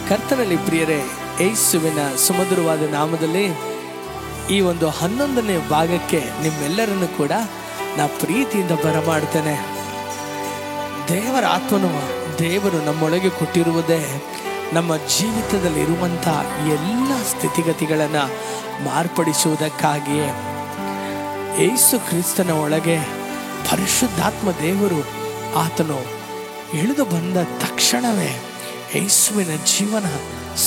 ಕರ್ತನಲ್ಲಿ ಪ್ರಿಯರೇ, ಯೇಸುವಿನ ಸುಮಧುರವಾದ ನಾಮದಲ್ಲಿ ಈ ಒಂದು 11ನೇ ಭಾಗಕ್ಕೆ ನಿಮ್ಮೆಲ್ಲರನ್ನು ಕೂಡ ನಾ ಪ್ರೀತಿಯಿಂದ ಬರಮಾಡ್ತೇನೆ. ದೇವರ ಆತ್ಮನು ದೇವರು ನಮ್ಮೊಳಗೆ ಕೊಟ್ಟಿರುವುದೇ ನಮ್ಮ ಜೀವಿತದಲ್ಲಿ ಇರುವಂಥ ಎಲ್ಲ ಸ್ಥಿತಿಗತಿಗಳನ್ನು ಮಾರ್ಪಡಿಸುವುದಕ್ಕಾಗಿಯೇ. ಯೇಸು ಕ್ರಿಸ್ತನ ಒಳಗೆ ಪರಿಶುದ್ಧಾತ್ಮ ದೇವರು ಆತನು ಇಳಿದು ಬಂದ ತಕ್ಷಣವೇ ಯೇಸುವಿನ ಜೀವನ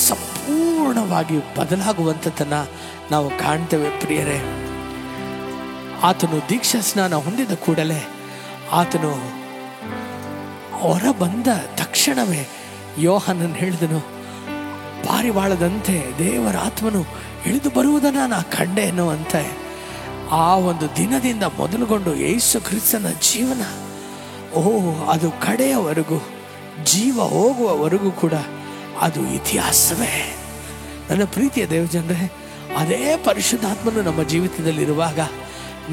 ಸಂಪೂರ್ಣವಾಗಿ ಬದಲಾಗುವಂಥದ್ದನ್ನು ನಾವು ಕಾಣ್ತೇವೆ ಪ್ರಿಯರೇ. ಆತನು ದೀಕ್ಷಾ ಸ್ನಾನ ಹೊಂದಿದ ಕೂಡಲೇ ಆತನು ಹೊರ ಬಂದ ತಕ್ಷಣವೇ ಯೋಹಾನನ್ ಹೇಳಿದನು, ಪಾರಿವಾಳದಂತೆ ದೇವರ ಆತ್ಮನು ಇಳಿದು ಬರುವುದನ್ನು ನಾ ಕಂಡೆ ಎನ್ನುವಂತೆ. ಆ ಒಂದು ದಿನದಿಂದ ಮೊದಲುಗೊಂಡು ಯೇಸು ಕ್ರಿಸ್ತನ ಜೀವನ ಅದು ಕಡೆಯವರೆಗೂ, ಜೀವ ಹೋಗುವವರೆಗೂ ಕೂಡ ಅದು ಇತಿಹಾಸವೇ. ನನ್ನ ಪ್ರೀತಿಯ ದೇವಜನರೇ, ಅದೇ ಪರಿಶುದ್ಧಾತ್ಮನು ನಮ್ಮ ಜೀವಿತದಲ್ಲಿರುವಾಗ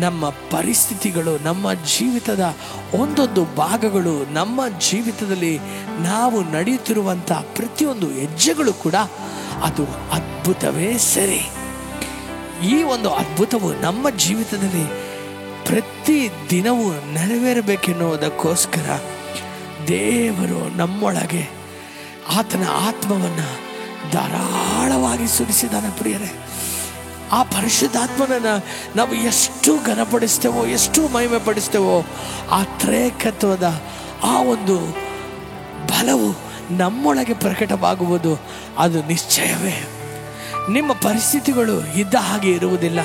ನಮ್ಮ ಪರಿಸ್ಥಿತಿಗಳು, ನಮ್ಮ ಜೀವಿತದ ಒಂದೊಂದು ಭಾಗಗಳು, ನಮ್ಮ ಜೀವಿತದಲ್ಲಿ ನಾವು ನಡೆಯುತ್ತಿರುವಂಥ ಪ್ರತಿಯೊಂದು ಹೆಜ್ಜೆಗಳು ಕೂಡ ಅದು ಅದ್ಭುತವೇ ಸರಿ. ಈ ಒಂದು ಅದ್ಭುತವು ನಮ್ಮ ಜೀವಿತದಲ್ಲಿ ಪ್ರತಿ ದಿನವೂ ನೆರವೇರಬೇಕೆನ್ನುವುದಕ್ಕೋಸ್ಕರ ದೇವರು ನಮ್ಮೊಳಗೆ ಆತನ ಆತ್ಮವನ್ನು ಧಾರಾಳವಾಗಿ ಸುರಿಸಿದಾನೆ ಪ್ರಿಯರೇ. ಆ ಪರಿಶುದ್ಧಾತ್ಮನನ್ನು ನಾವು ಎಷ್ಟು ಘನಪಡಿಸ್ತೇವೋ, ಎಷ್ಟು ಮಹಿಮೆ ಪಡಿಸ್ತೇವೋ, ಆ ತ್ರೇಕತ್ವದ ಆ ಒಂದು ಬಲವು ನಮ್ಮೊಳಗೆ ಪ್ರಕಟವಾಗುವುದು ಅದು ನಿಶ್ಚಯವೇ. ನಿಮ್ಮ ಪರಿಸ್ಥಿತಿಗಳು ಇದ್ದ ಹಾಗೆ ಇರುವುದಿಲ್ಲ,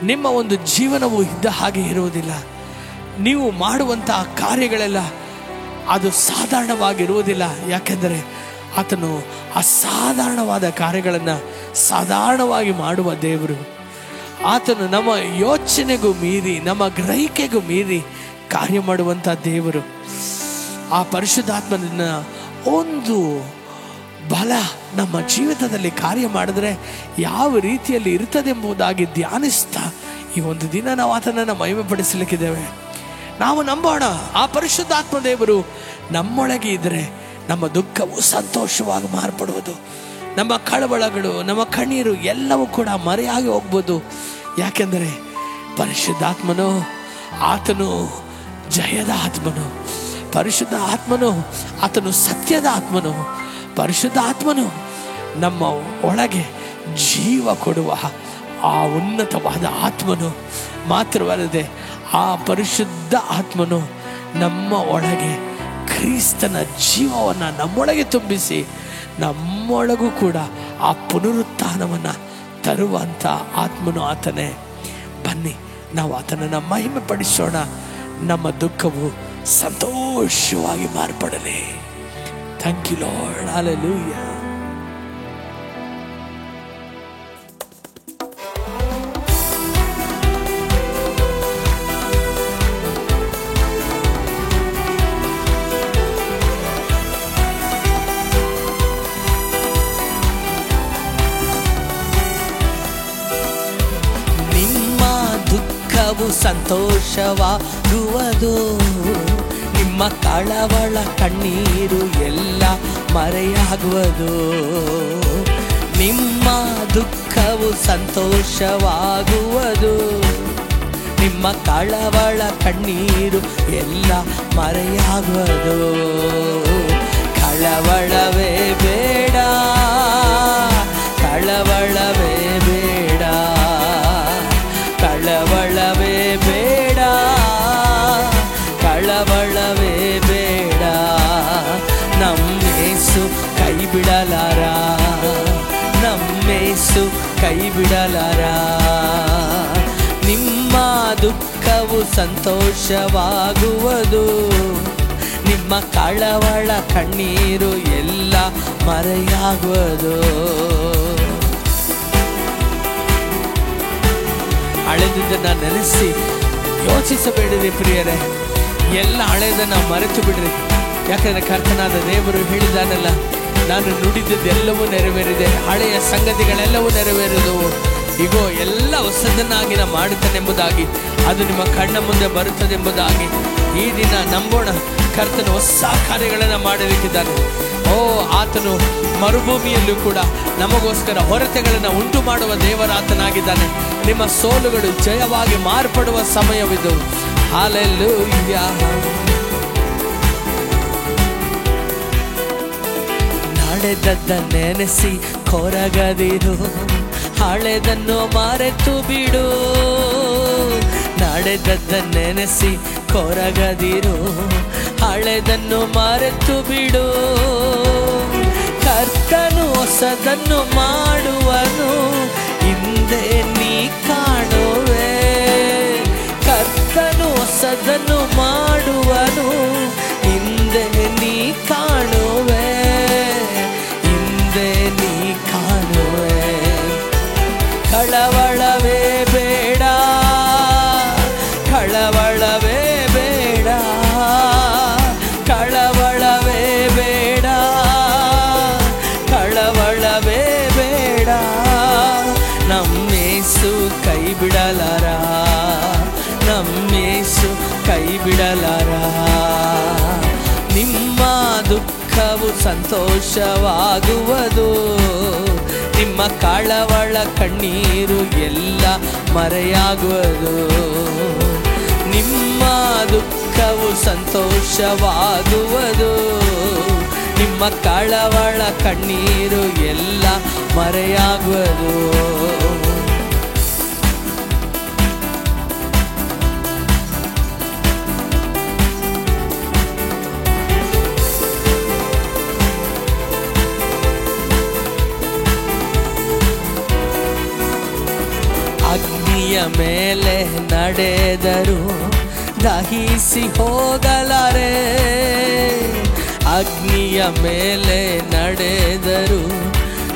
ನಿಮ್ಮ ಒಂದು ಜೀವನವು ಇದ್ದ ಹಾಗೆ ಇರುವುದಿಲ್ಲ. ನೀವು ಮಾಡುವಂಥ ಕಾರ್ಯಗಳೆಲ್ಲ ಅದು ಸಾಧಾರಣವಾಗಿರುವುದಿಲ್ಲ. ಯಾಕೆಂದರೆ ಆತನು ಅಸಾಧಾರಣವಾದ ಕಾರ್ಯಗಳನ್ನು ಸಾಧಾರಣವಾಗಿ ಮಾಡುವ ದೇವರು. ಆತನು ನಮ್ಮ ಯೋಚನೆಗೂ ಮೀರಿ, ನಮ್ಮ ಗ್ರಹಿಕೆಗೂ ಮೀರಿ ಕಾರ್ಯ ಮಾಡುವಂಥ ದೇವರು. ಆ ಪರಿಶುದ್ಧಾತ್ಮನ ಒಂದು ಬಲ ನಮ್ಮ ಜೀವಿತದಲ್ಲಿ ಕಾರ್ಯ ಮಾಡಿದ್ರೆ ಯಾವ ರೀತಿಯಲ್ಲಿ ಇರ್ತದೆಂಬುದಾಗಿ ಧ್ಯಾನಿಸ್ತಾ ಈ ಒಂದು ದಿನ ನಾವು ಆತನನ್ನು ಮಹಿಮೆ ಪಡಿಸಲಿಕ್ಕಿದ್ದೇವೆ. ನಾವು ನಂಬೋಣ, ಆ ಪರಿಶುದ್ಧಾತ್ಮ ದೇವರು ನಮ್ಮೊಳಗೆ ಇದ್ದರೆ ನಮ್ಮ ದುಃಖವು ಸಂತೋಷವಾಗಿ ಮಾರ್ಪಡುವುದು, ನಮ್ಮ ಕಳವಳಗಳು, ನಮ್ಮ ಕಣ್ಣೀರು ಎಲ್ಲವೂ ಕೂಡ ಮರೆಯಾಗಿ ಹೋಗ್ಬೋದು. ಯಾಕೆಂದರೆ ಪರಿಶುದ್ಧಾತ್ಮನು ಆತನು ಜಯದ ಆತ್ಮನು, ಪರಿಶುದ್ಧ ಆತ್ಮನು ಆತನು ಸತ್ಯದ ಆತ್ಮನು, ಪರಿಶುದ್ಧ ಆತ್ಮನು ನಮ್ಮ ಒಳಗೆ ಜೀವ ಕೊಡುವ ಆ ಉನ್ನತವಾದ ಆತ್ಮನು. ಮಾತ್ರವಲ್ಲದೆ ಆ ಪರಿಶುದ್ಧ ಆತ್ಮನು ನಮ್ಮ ಒಳಗೆ ಕ್ರಿಸ್ತನ ಜೀವವನ್ನು ನಮ್ಮೊಳಗೆ ತುಂಬಿಸಿ ನಮ್ಮೊಳಗೂ ಕೂಡ ಆ ಪುನರುತ್ಥಾನವನ್ನು ತರುವಂಥ ಆತ್ಮನು ಆತನೇ. ಬನ್ನಿ ನಾವು ಆತನನ್ನು ಮಹಿಮೆ ಪಡಿಸೋಣ. ನಮ್ಮ ದುಃಖವು ಸಂತೋಷವಾಗಿ ಮಾರ್ಪಡಲಿ. Thank you Lord. ಹಲ್ಲೆಲೂಯಾ. ಸಂತೋಷವಾಗುವುದು, ನಿಮ್ಮ ಕಳವಳ ಕಣ್ಣೀರು ಎಲ್ಲ ಮರೆಯಾಗುವುದು. ನಿಮ್ಮ ದುಃಖವು ಸಂತೋಷವಾಗುವುದು, ನಿಮ್ಮ ಕಳವಳ ಕಣ್ಣೀರು ಎಲ್ಲ ಮರೆಯಾಗುವುದು. ಕಳವಳವೇ ಬೇಡ, ಕಳವಳವೇ ಬೇಡ, ಕಳವಳವೇ ಬೇಡ, ಕಳವಳವೇ ಬೇಡ. ನಮ್ಮೇಸು ಕೈ ಬಿಡಲಾರ, ನಮ್ಮೇಸು ಕೈ ಬಿಡಲಾರ. ನಿಮ್ಮ ದುಃಖವು ಸಂತೋಷವಾಗುವುದು, ನಿಮ್ಮ ಕಳವಳ ಕಣ್ಣೀರು ಎಲ್ಲ ಮರೆಯಾಗುವುದು. ಹಳೆದನ್ನು ನೆನೆಸಿ ಯೋಚಿಸಬೇಡಿರಿ ಪ್ರಿಯರೇ, ಎಲ್ಲ ಹಳೆಯದನ್ನು ಮರೆತು ಬಿಡ್ರಿ. ಯಾಕಂದರೆ ಕರ್ತನಾದ ದೇವರು ಹೇಳಿದಾನಲ್ಲ, ನಾನು ನುಡಿದದ್ದೆಲ್ಲವೂ ನೆರವೇರಿದೆ, ಹಳೆಯ ಸಂಗತಿಗಳೆಲ್ಲವೂ ನೆರವೇರಿದವು, ಈಗೋ ಎಲ್ಲ ಹೊಸದನ್ನಾಗಿ ನಾನು ಮಾಡುತ್ತೇನೆಂಬುದಾಗಿ, ಅದು ನಿಮ್ಮ ಕಣ್ಣ ಮುಂದೆ ಬರುತ್ತದೆಂಬುದಾಗಿ ಈ ದಿನ ನಂಬೋಣ. ಕರ್ತನು ಹೊಸ ಕಾರ್ಯಗಳನ್ನು ಮಾಡಲಿಕ್ಕಿದ್ದಾನೆ, ಆತನು ಮರುಭೂಮಿಯಲ್ಲೂ ಕೂಡ ನಮಗೋಸ್ಕರ ಹೊರತೆಗಳನ್ನು ಉಂಟು ಮಾಡುವ ದೇವರಾತನಾಗಿದ್ದಾನೆ. ನಿಮ್ಮ ಸೋಲುಗಳು ಜಯವಾಗಿ ಮಾರ್ಪಡುವ ಸಮಯವಿದು. ಹಲ್ಲೆಲೂಯಾ. ನಡೆದದ್ದ ನೆನೆಸಿ ಕೊರಗದಿರು, ಹಳೆದನ್ನು ಮರೆತು ಬಿಡು. ನಡೆದದ್ದ ನೆನೆಸಿ ಕೊರಗದಿರು, ಹಳೆದನ್ನು ಮರೆತು ಬಿಡು. ಕರ್ತನು ಹೊಸದನ್ನು ಮಾಡುವನು, ಹಿಂದೆ ನೀ ಕಾಣುವೆ. ಕರ್ತನು ಹೊಸದನ್ನು ಮಾಡುವನು, ಹಿಂದೆ ನೀ ಕಾಣುವೆ. ಹಿಂದೆ ನೀ ಕಾಣುವೆ. ಕಳವಳವೇ ಬೇಡ, ಕಳವಳವೇ ಬೇಡ, ಕಳವಳವೇ ಬೇಡ, ಕಳವಳವೇ ಬೇಡ. ನಮ್ಮೇಸು ಕೈ ಬಿಡಲಾರ, ನಮ್ಮೇಸು ಕೈ ಬಿಡಲಾರ. ನಿಮ್ಮ ದುಃಖವು ಸಂತೋಷವಾಗುವುದು, ನಿಮ್ಮ ಕಳವಳ ಕಣ್ಣೀರು ಎಲ್ಲ ಮರೆಯಾಗುವುದು. ನಿಮ್ಮ ದುಃಖವು ಸಂತೋಷವಾಗುವುದು, ನಿಮ್ಮ ಕಳವಳ ಕಣ್ಣೀರು ಎಲ್ಲ ಮರೆಯಾಗುವುದು. ಅಗ್ನಿಯ ಮೇಲೆ ನಡೆದರು ದಹಿಸಿ ಹೋಗಲಾರೆ. ಅಗ್ನಿಯ ಮೇಲೆ ನಡೆದರು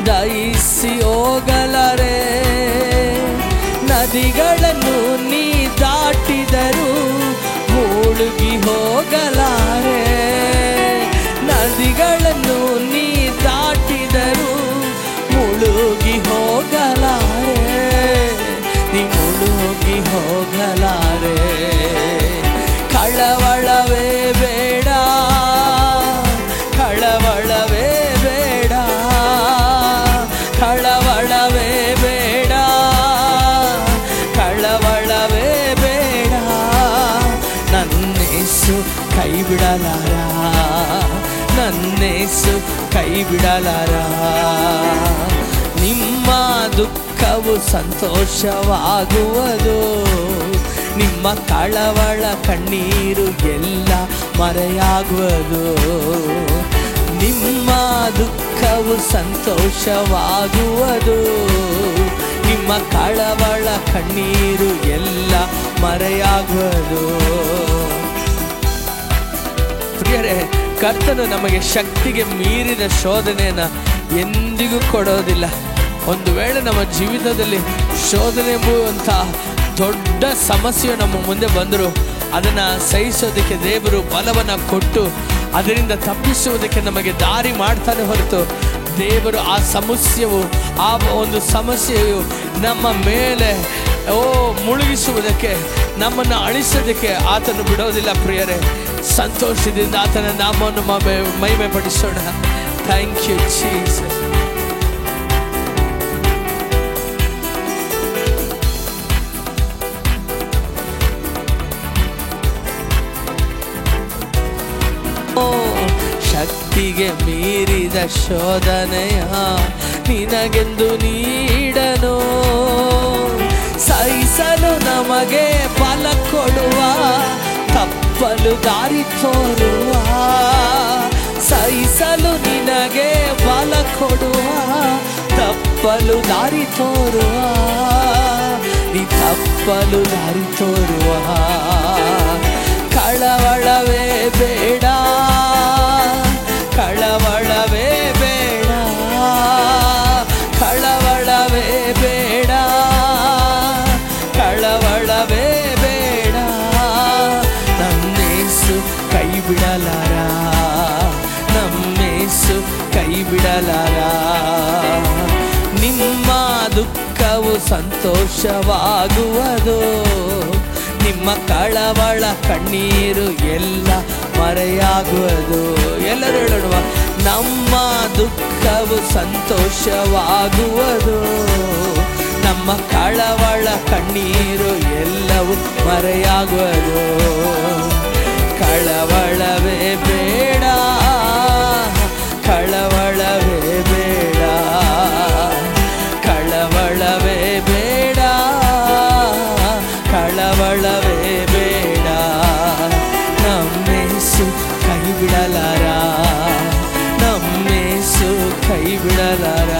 ದಹಿಸಿ ಹೋಗಲಾರೆ. ನದಿಗಳನ್ನು ನೀ ದಾಟಿದರು ಮುಳುಗಿ ಹೋಗಲಾರೆ. ನದಿಗಳನ್ನು ನೀ ದಾಟಿದರು ಮುಳುಗಿ ಹೋಗಲಾರೆ. ನೀ ಮುಳುಗಿ ಹೋಗಲಾರೆ. ಕಳವಳವೇ ಬೇಡ, ಕಳವಳವೇ ಬೇಡ, ಕಳವಳವೇ ಬೇಡ, ಕಳವಳವೇ ಬೇಡ. ನನ್ನೇಸು ಕೈ ಬಿಡಲಾರ, ನನ್ನೇಸು ಕೈ ಬಿಡಲಾರ. ನಿಮ್ಮ ದುಃಖವು ಸಂತೋಷವಾಗುವುದು, ನಿಮ್ಮ ಕಳವಳ ಕಣ್ಣೀರು ಎಲ್ಲ ಮರೆಯಾಗುವುದು. ನಿಮ್ಮ ದುಃಖವು ಸಂತೋಷವಾಗುವುದು, ನಿಮ್ಮ ಕಳವಳ ಕಣ್ಣೀರು ಎಲ್ಲ ಮರೆಯಾಗುವುದು. ಪ್ರಿಯರೇ, ಕರ್ತನು ನಮಗೆ ಶಕ್ತಿಗೆ ಮೀರಿದ ಶೋಧನೆಯನ್ನು ಎಂದಿಗೂ ಕೊಡೋದಿಲ್ಲ. ಒಂದು ವೇಳೆ ನಮ್ಮ ಜೀವಿತದಲ್ಲಿ ಶೋಧನೆ ಎಂಬುವಂಥ ದೊಡ್ಡ ಸಮಸ್ಯೆ ನಮ್ಮ ಮುಂದೆ ಬಂದರೂ ಅದನ್ನು ಸಹಿಸೋದಕ್ಕೆ ದೇವರು ಬಲವನ್ನು ಕೊಟ್ಟು ಅದರಿಂದ ತಪ್ಪಿಸುವುದಕ್ಕೆ ನಮಗೆ ದಾರಿ ಮಾಡ್ತಾನೆ ಹೊರತು ದೇವರು ಆ ಸಮಸ್ಯೆಯು ಆ ಒಂದು ಸಮಸ್ಯೆಯು ನಮ್ಮ ಮೇಲೆ ಮುಳುಗಿಸುವುದಕ್ಕೆ, ನಮ್ಮನ್ನು ಅಳಿಸೋದಕ್ಕೆ ಆತನು ಬಿಡೋದಿಲ್ಲ. ಪ್ರಿಯರೇ, ಸಂತೋಷದಿಂದ ಆತನ ನಾಮವನ್ನು ಮಹಿಮೆ ಪಡಿಸೋಣ. Thank you Jesus. ಶಕ್ತಿಗೆ ಮೀರಿದ ಶೋಧನೆಯ ನಿನಗೆಂದು ನೀಡನು, ಸಹಿಸಲು ನಮಗೆ ಬಲ ಕೊಡುವ, ತಪ್ಪಲು ದಾರಿ ತೋರುವ. ಸಹಿಸಲು ನಿನಗೆ ಬಲ ಕೊಡುವ, ತಪ್ಪಲು ದಾರಿ ತೋರುವ. ನೀ ತಪ್ಪಲು ದಾರಿ ತೋರುವ. ಕಳವಳವೇ ಬೇಡ, ಕಳವಳವೇ ಬೇಡ, ಕಳವಳವೇ ಬೇಡ, ಕಳವಳವೇ ಬೇಡ. ನನ್ನೇಸು ಕೈ ಬಿಡಲಾರ, ನಮ್ಮೇಸು ಕೈ ಬಿಡಲಾರ. ನಿಮ್ಮ ದುಃಖವು ಸಂತೋಷವಾಗುವುದು, ನಿಮ್ಮ ಕಳವಳ ಕಣ್ಣೀರು ಎಲ್ಲ ಮರೆಯಾಗುವುದು. ಎಲ್ಲರೂ ಹೇಳೋಣ, ನಮ್ಮ ದುಃಖವು ಸಂತೋಷವಾಗುವುದು, ನಮ್ಮ ಕಳವಳ ಕಣ್ಣೀರು ಎಲ್ಲವೂ ಮರೆಯಾಗುವುದು. ಕಳವಳವೇ ಬೇಡ, ಕಳವಳವೇ ಬೇಡ, ಕಳವಳವೇ ಬೇಡ, ಕಳವಳವೇ ಬೇಡ. ನಮ್ಮೇಸು ಕೈ ಬಿಡಲಾರ, ನಮ್ಮೇಸು ಕೈ ಬಿಡಲಾರ.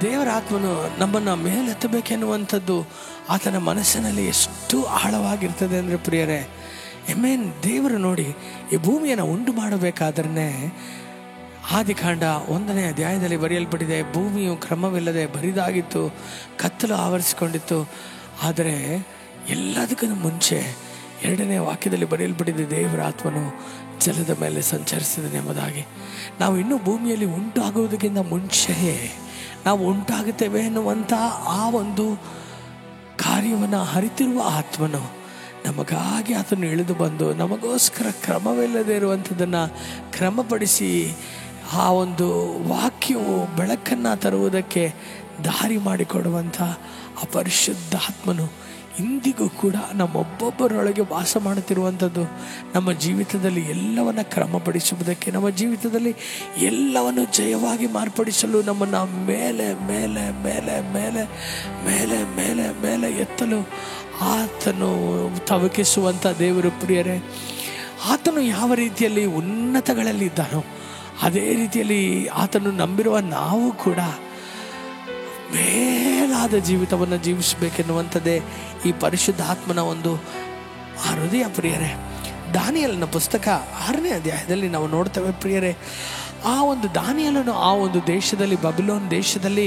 ದೇವರ ಆತ್ಮನು ನಮ್ಮನ್ನು ಮೇಲೆತ್ತಬೇಕೆನ್ನುವಂಥದ್ದು ಆತನ ಮನಸ್ಸಿನಲ್ಲಿ ಎಷ್ಟು ಆಳವಾಗಿರ್ತದೆ ಅಂದರೆ ಪ್ರಿಯರೇ, ದೇವರು ನೋಡಿ ಈ ಭೂಮಿಯನ್ನು ಉಂಟು ಮಾಡಬೇಕಾದ್ರೆ ಆದಿಕಾಂಡ 1ನೇ ಅಧ್ಯಾಯದಲ್ಲಿ ಬರೆಯಲ್ಪಟ್ಟಿದೆ, ಭೂಮಿಯು ಕ್ರಮವಿಲ್ಲದೆ ಬರಿದಾಗಿತ್ತು, ಕತ್ತಲು ಆವರಿಸಿಕೊಂಡಿತ್ತು. ಆದರೆ ಎಲ್ಲದಕ್ಕೂ ಮುಂಚೆ 2ನೇ ವಾಕ್ಯದಲ್ಲಿ ಬರೆಯಲ್ಪಟ್ಟಿದೆ, ದೇವರ ಆತ್ಮನು ಜಲದ ಮೇಲೆ ಸಂಚರಿಸಿದನು ಎಂಬುದಾಗಿ. ನಾವು ಇನ್ನೂ ಭೂಮಿಯಲ್ಲಿ ಉಂಟಾಗುವುದಕ್ಕಿಂತ ಮುಂಚೆಯೇ ನಾವು ಉಂಟಾಗುತ್ತೇವೆ ಎನ್ನುವಂಥ ಆ ಒಂದು ಕಾರ್ಯವನ್ನು ಅರಿತಿರುವ ಆತ್ಮನು ನಮಗಾಗಿ ಆತನು ಇಳಿದು ಬಂದು ನಮಗೋಸ್ಕರ ಕ್ರಮವಿಲ್ಲದೆ ಇರುವಂಥದ್ದನ್ನು ಕ್ರಮಪಡಿಸಿ ಆ ಒಂದು ವಾಕ್ಯವು ಬೆಳಕನ್ನು ತರುವುದಕ್ಕೆ ದಾರಿ ಮಾಡಿಕೊಡುವಂಥ ಆ ಪರಿಶುದ್ಧಾತ್ಮನು ಇಂದಿಗೂ ಕೂಡ ನಮ್ಮೊಬ್ಬೊಬ್ಬರೊಳಗೆ ವಾಸ ಮಾಡುತ್ತಿರುವಂಥದ್ದು. ನಮ್ಮ ಜೀವಿತದಲ್ಲಿ ಎಲ್ಲವನ್ನ ಕ್ರಮಪಡಿಸುವುದಕ್ಕೆ, ನಮ್ಮ ಜೀವಿತದಲ್ಲಿ ಎಲ್ಲವನ್ನು ಜಯವಾಗಿ ಮಾರ್ಪಡಿಸಲು, ನಮ್ಮನ್ನು ಮೇಲೆ ಮೇಲೆ ಮೇಲೆ ಮೇಲೆ ಮೇಲೆ ಮೇಲೆ ಮೇಲೆ ಎತ್ತಲು ಆತನು ತವಕಿಸುವಂಥ ದೇವರು. ಪ್ರಿಯರೇ, ಆತನು ಯಾವ ರೀತಿಯಲ್ಲಿ ಉನ್ನತಗಳಲ್ಲಿ ಇದ್ದಾನೋ ಅದೇ ರೀತಿಯಲ್ಲಿ ಆತನು ನಂಬಿರುವ ನಾವು ಕೂಡ ಮೇಲಾದ ಜೀವಿತವನ್ನು ಜೀವಿಸಬೇಕೆನ್ನುವಂಥದ್ದೇ ಈ ಪರಿಶುದ್ಧ ಆತ್ಮನ ಒಂದು ಹೃದಯ. ಪ್ರಿಯರೇ, ದಾನಿಯೇಲನ ಪುಸ್ತಕ 6ನೇ ಅಧ್ಯಾಯದಲ್ಲಿ ನಾವು ನೋಡ್ತೇವೆ ಪ್ರಿಯರೇ, ಆ ಒಂದು ದಾನಿಯೇಲನು ಆ ಒಂದು ದೇಶದಲ್ಲಿ, ಬಾಬಿಲೋನ್ ದೇಶದಲ್ಲಿ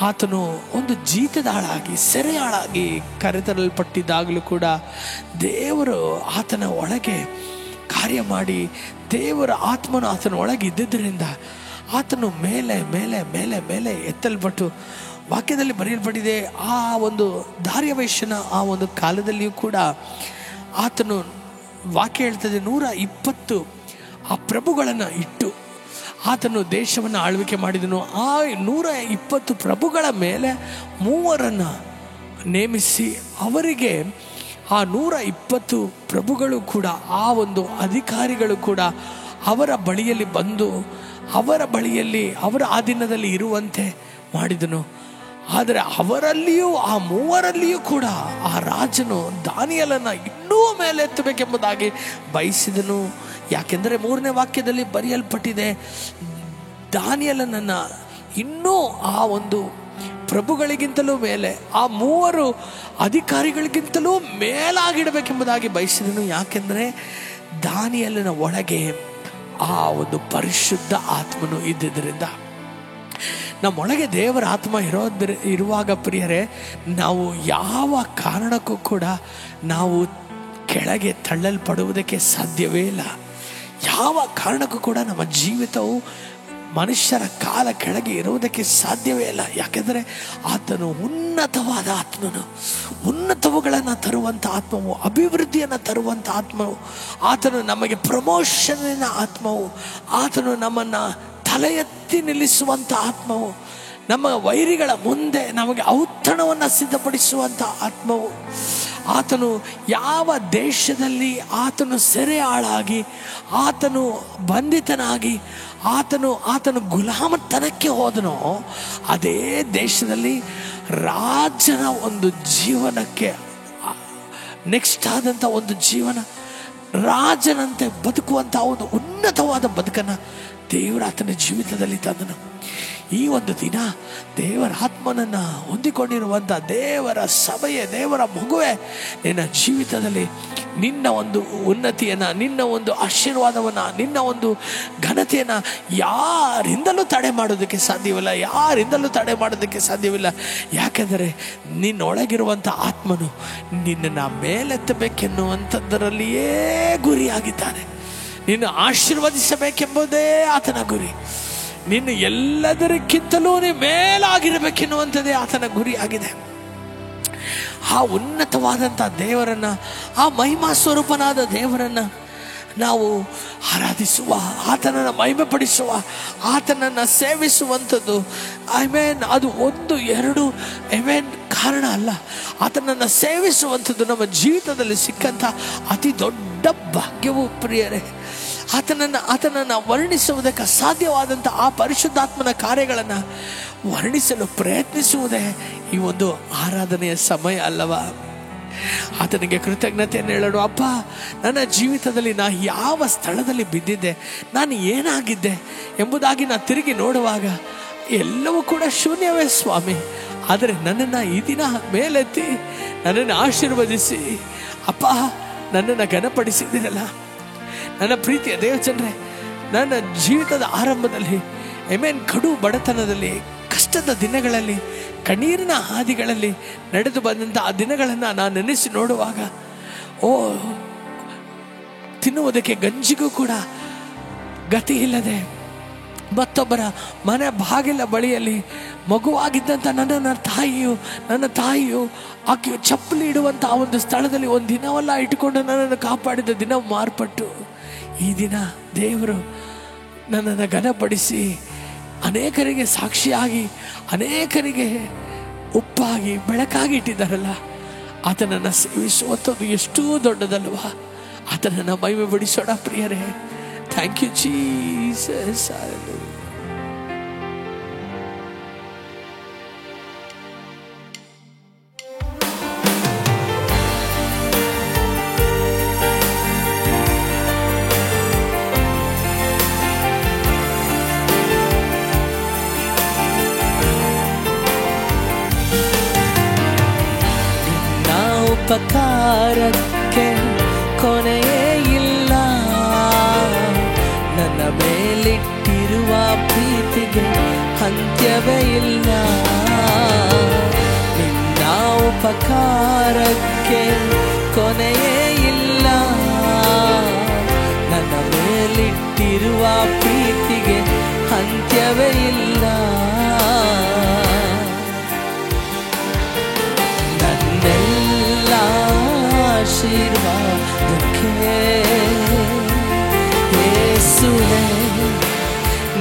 ಆತನು ಒಂದು ಜೀತದಾಳಾಗಿ, ಸೆರೆಯಾಳಾಗಿ ಕರೆತರಲ್ಪಟ್ಟಿದ್ದಾಗಲೂ ಕೂಡ ದೇವರು ಆತನ ಒಳಗೆ ಕಾರ್ಯ ಮಾಡಿ, ದೇವರ ಆತ್ಮನು ಆತನ ಒಳಗೆ ಇದ್ದಿದ್ದರಿಂದ ಆತನು ಮೇಲೆ ಮೇಲೆ ಮೇಲೆ ಮೇಲೆ ಎತ್ತಲ್ಪಟ್ಟು, ವಾಕ್ಯದಲ್ಲಿ ಬರೆಯಲ್ಪಟ್ಟಿದೆ, ಆ ಒಂದು ದಾರ್ಯಾವೆಷನ ಆ ಒಂದು ಕಾಲದಲ್ಲಿಯೂ ಕೂಡ ಆತನು, ವಾಕ್ಯ ಹೇಳ್ತದೆ, 120 ಆ ಪ್ರಭುಗಳನ್ನು ಇಟ್ಟು ಆತನು ದೇಶವನ್ನು ಆಳ್ವಿಕೆ ಮಾಡಿದನು. ಆ 120 ಪ್ರಭುಗಳ ಮೇಲೆ 3 ನೇಮಿಸಿ, ಅವರಿಗೆ ಆ 120 ಪ್ರಭುಗಳು ಕೂಡ, ಆ ಒಂದು ಅಧಿಕಾರಿಗಳು ಕೂಡ ಅವರ ಬಳಿಯಲ್ಲಿ ಬಂದು ಅವರ ಬಳಿಯಲ್ಲಿ ಅವರ ಆಧೀನದಲ್ಲಿ ಇರುವಂತೆ ಮಾಡಿದನು. ಆದರೆ ಅವರಲ್ಲಿಯೂ ಆ 3ರಲ್ಲಿಯೂ ಕೂಡ ಆ ರಾಜನು ದಾನಿಯೇಲನ ಇನ್ನೂ ಮೇಲೆ ಎತ್ತಬೇಕೆಂಬುದಾಗಿ ಬಯಸಿದನು. ಯಾಕೆಂದರೆ 3ನೇ ವಾಕ್ಯದಲ್ಲಿ ಬರೆಯಲ್ಪಟ್ಟಿದೆ, ದಾನಿಯೇಲನನ್ನು ಇನ್ನೂ ಆ ಒಂದು ಪ್ರಭುಗಳಿಗಿಂತಲೂ ಮೇಲೆ, ಆ 3 ಅಧಿಕಾರಿಗಳಿಗಿಂತಲೂ ಮೇಲಾಗಿಡಬೇಕೆಂಬುದಾಗಿ ಬಯಸಿದನು. ಯಾಕೆಂದರೆ ದಾನಿಯೇಲನ ಒಳಗೆ ಆ ಒಂದು ಪರಿಶುದ್ಧ ಆತ್ಮನು ಇದ್ದಿದ್ದರಿಂದ. ನಮ್ಮೊಳಗೆ ದೇವರ ಆತ್ಮ ಇರುವಾಗ ಪ್ರಿಯರೇ, ನಾವು ಯಾವ ಕಾರಣಕ್ಕೂ ಕೂಡ ನಾವು ಕೆಳಗೆ ತಳ್ಳಲ್ಪಡುವುದಕ್ಕೆ ಸಾಧ್ಯವೇ ಇಲ್ಲ. ಯಾವ ಕಾರಣಕ್ಕೂ ಕೂಡ ನಮ್ಮ ಜೀವಿತವು ಮನುಷ್ಯರ ಕಾಲ ಕೆಳಗೆ ಇರುವುದಕ್ಕೆ ಸಾಧ್ಯವೇ ಇಲ್ಲ. ಯಾಕೆಂದರೆ ಆತನು ಉನ್ನತವಾದ ಆತ್ಮನು, ಉನ್ನತವುಗಳನ್ನು ತರುವಂಥ ಆತ್ಮವು, ಅಭಿವೃದ್ಧಿಯನ್ನು ತರುವಂಥ ಆತ್ಮವು, ಆತನು ನಮಗೆ ಪ್ರಮೋಷನ್ನಿನ ಆತ್ಮವು, ಆತನು ನಮ್ಮನ್ನು ತಲೆ ಎತ್ತಿ ನಿಲ್ಲಿಸುವಂಥ ಆತ್ಮವು, ನಮ್ಮ ವೈರಿಗಳ ಮುಂದೆ ನಮಗೆ ಔತಣವನ್ನು ಸಿದ್ಧಪಡಿಸುವಂಥ ಆತ್ಮವು. ಆತನು ಯಾವ ದೇಶದಲ್ಲಿ ಆತನು ಸೆರೆಯಾಳಾಗಿ, ಆತನು ಬಂಧಿತನಾಗಿ, ಆತನು ಗುಲಾಮತನಕ್ಕೆ ಹೋದನೋ ಅದೇ ದೇಶದಲ್ಲಿ ರಾಜನ ಒಂದು ಜೀವನಕ್ಕೆ ನೆಕ್ಸ್ಟ್ ಆದಂಥ ಒಂದು ಜೀವನ, ರಾಜನಂತೆ ಬದುಕುವಂಥ ಒಂದು ಉನ್ನತವಾದ ಬದುಕನ್ನು ದೇವರ ಆತನ ಜೀವಿತದಲ್ಲಿ ತಂದನು. ಈ ಒಂದು ದಿನ ದೇವರ ಆತ್ಮನನ್ನು ಹೊಂದಿಕೊಂಡಿರುವಂಥ ದೇವರ ಸಭೆಯೇ, ದೇವರ ಮಗುವೆ, ನಿನ್ನ ಜೀವಿತದಲ್ಲಿ ನಿನ್ನ ಒಂದು ಉನ್ನತಿಯನ್ನು, ನಿನ್ನ ಒಂದು ಆಶೀರ್ವಾದವನ್ನು, ನಿನ್ನ ಒಂದು ಘನತೆಯನ್ನು ಯಾರಿಂದಲೂ ತಡೆ ಮಾಡೋದಕ್ಕೆ ಸಾಧ್ಯವಿಲ್ಲ, ಯಾರಿಂದಲೂ ತಡೆ ಮಾಡೋದಕ್ಕೆ ಸಾಧ್ಯವಿಲ್ಲ. ಯಾಕೆಂದರೆ ನಿನ್ನೊಳಗಿರುವಂಥ ಆತ್ಮನು ನಿನ್ನನ್ನು ಮೇಲೆತ್ತಬೇಕೆನ್ನುವಂಥದ್ದರಲ್ಲಿಯೇ ಗುರಿಯಾಗಿದ್ದಾನೆ. ನಿನ್ನ ಆಶೀರ್ವದಿಸಬೇಕೆಂಬುದೇ ಆತನ ಗುರಿ. ನೀನು ಎಲ್ಲದಕ್ಕಿಂತಲೂ ಮೇಲಾಗಿರಬೇಕೆನ್ನುವಂಥದ್ದೇ ಆತನ ಗುರಿ ಆಗಿದೆ. ಆ ಉನ್ನತವಾದಂಥ ದೇವರನ್ನು, ಆ ಮಹಿಮಾ ಸ್ವರೂಪನಾದ ದೇವರನ್ನು ನಾವು ಆರಾಧಿಸುವ, ಆತನನ್ನು ಮಹಿಮೆ ಪಡಿಸುವ, ಆತನನ್ನು ಸೇವಿಸುವಂಥದ್ದು ಅದು 1, 2 ಕಾರಣ ಅಲ್ಲ. ಆತನನ್ನು ಸೇವಿಸುವಂಥದ್ದು ನಮ್ಮ ಜೀವಿತದಲ್ಲಿ ಸಿಕ್ಕಂಥ ಅತಿ ದೊಡ್ಡ ಭಾಗ್ಯವು ಪ್ರಿಯರೇ. ಆತನನ್ನು ವರ್ಣಿಸುವುದಕ್ಕೆ ಅಸಾಧ್ಯವಾದಂಥ ಆ ಪರಿಶುದ್ಧಾತ್ಮನ ಕಾರ್ಯಗಳನ್ನು ವರ್ಣಿಸಲು ಪ್ರಯತ್ನಿಸುವುದೇ ಈ ಒಂದು ಆರಾಧನೆಯ ಸಮಯ ಅಲ್ಲವಾ? ಆತನಿಗೆ ಕೃತಜ್ಞತೆಯನ್ನು ಹೇಳೋಣ. ಅಪ್ಪ, ನನ್ನ ಜೀವಿತದಲ್ಲಿ ನಾನು ಯಾವ ಸ್ಥಳದಲ್ಲಿ ಬಿದ್ದಿದ್ದೆ, ನಾನು ಏನಾಗಿದ್ದೆ ಎಂಬುದಾಗಿ ನಾನು ತಿರುಗಿ ನೋಡುವಾಗ ಎಲ್ಲವೂ ಕೂಡ ಶೂನ್ಯವೇ ಸ್ವಾಮಿ. ಆದರೆ ನನ್ನನ್ನು ಈ ದಿನ ಮೇಲೆತ್ತಿ ನನ್ನನ್ನು ಆಶೀರ್ವದಿಸಿ ಅಪ್ಪ ನನ್ನನ್ನು ಘನಪಡಿಸಿದ್ದೀರಲ್ಲ. ನನ್ನ ಪ್ರೀತಿಯ ದೇವಜನರೇ, ನನ್ನ ಜೀವಿತದ ಆರಂಭದಲ್ಲಿ ಕಡು ಬಡತನದಲ್ಲಿ, ಕಷ್ಟದ ದಿನಗಳಲ್ಲಿ, ಕಣ್ಣೀರಿನ ಹಾದಿಗಳಲ್ಲಿ ನಡೆದು ಬಂದಂಥ ಆ ದಿನಗಳನ್ನು ನಾನು ನೆನೆಸಿ ನೋಡುವಾಗ, ತಿನ್ನುವುದಕ್ಕೆ ಗಂಜಿಗೂ ಕೂಡ ಗತಿ ಇಲ್ಲದೆ ಮತ್ತೊಬ್ಬರ ಮನೆ ಬಾಗಿಲ ಬಳಿಯಲ್ಲಿ ಮಗುವಾಗಿದ್ದಂಥ ನನ್ನ ತಾಯಿಯು ಆಕೆಯು ಚಪ್ಪಲಿ ಇಡುವಂಥ ಆ ಒಂದು ಸ್ಥಳದಲ್ಲಿ ಒಂದು ದಿನವಲ್ಲ ಇಟ್ಟುಕೊಂಡು ನನ್ನನ್ನು ಕಾಪಾಡಿದ ದಿನ ಮಾರ್ಪಟ್ಟು ಈ ದಿನ ದೇವರು ನನ್ನನ್ನು ಘನಪಡಿಸಿ ಅನೇಕರಿಗೆ ಸಾಕ್ಷಿಯಾಗಿ, ಅನೇಕರಿಗೆ ಉಪ್ಪಾಗಿ, ಬೆಳಕಾಗಿ ಇಟ್ಟಿದ್ದಾರಲ್ಲ. ಆತನನ್ನು ಸೇವಿಸುವಂಥದ್ದು ಎಷ್ಟೂ ದೊಡ್ಡದಲ್ವಾ? ಆತನನ್ನು ಮಹಿಮೆ ಪಡಿಸೋಣ ಪ್ರಿಯರೇ. Thank you Jesus. ಉಪಕಾರಕ್ಕೆ ಕೊನೆಯೇ ಇಲ್ಲ, ನನ್ನ ಮೇಲಿಟ್ಟಿರುವ ಪ್ರೀತಿಗೆ ಅಂತ್ಯವೇ ಇಲ್ಲ. ನಿನ್ನ ಉಪಕಾರಕ್ಕೆ ಕೊನೆಯೇ ಇಲ್ಲ, ನನ್ನ ಮೇಲಿಟ್ಟಿರುವ ಪ್ರೀತಿಗೆ ಅಂತ್ಯವೇ ಇಲ್ಲ. ಆಶೀರ್ವಾದಕ್ಕೆ ಯೇಸುವೇ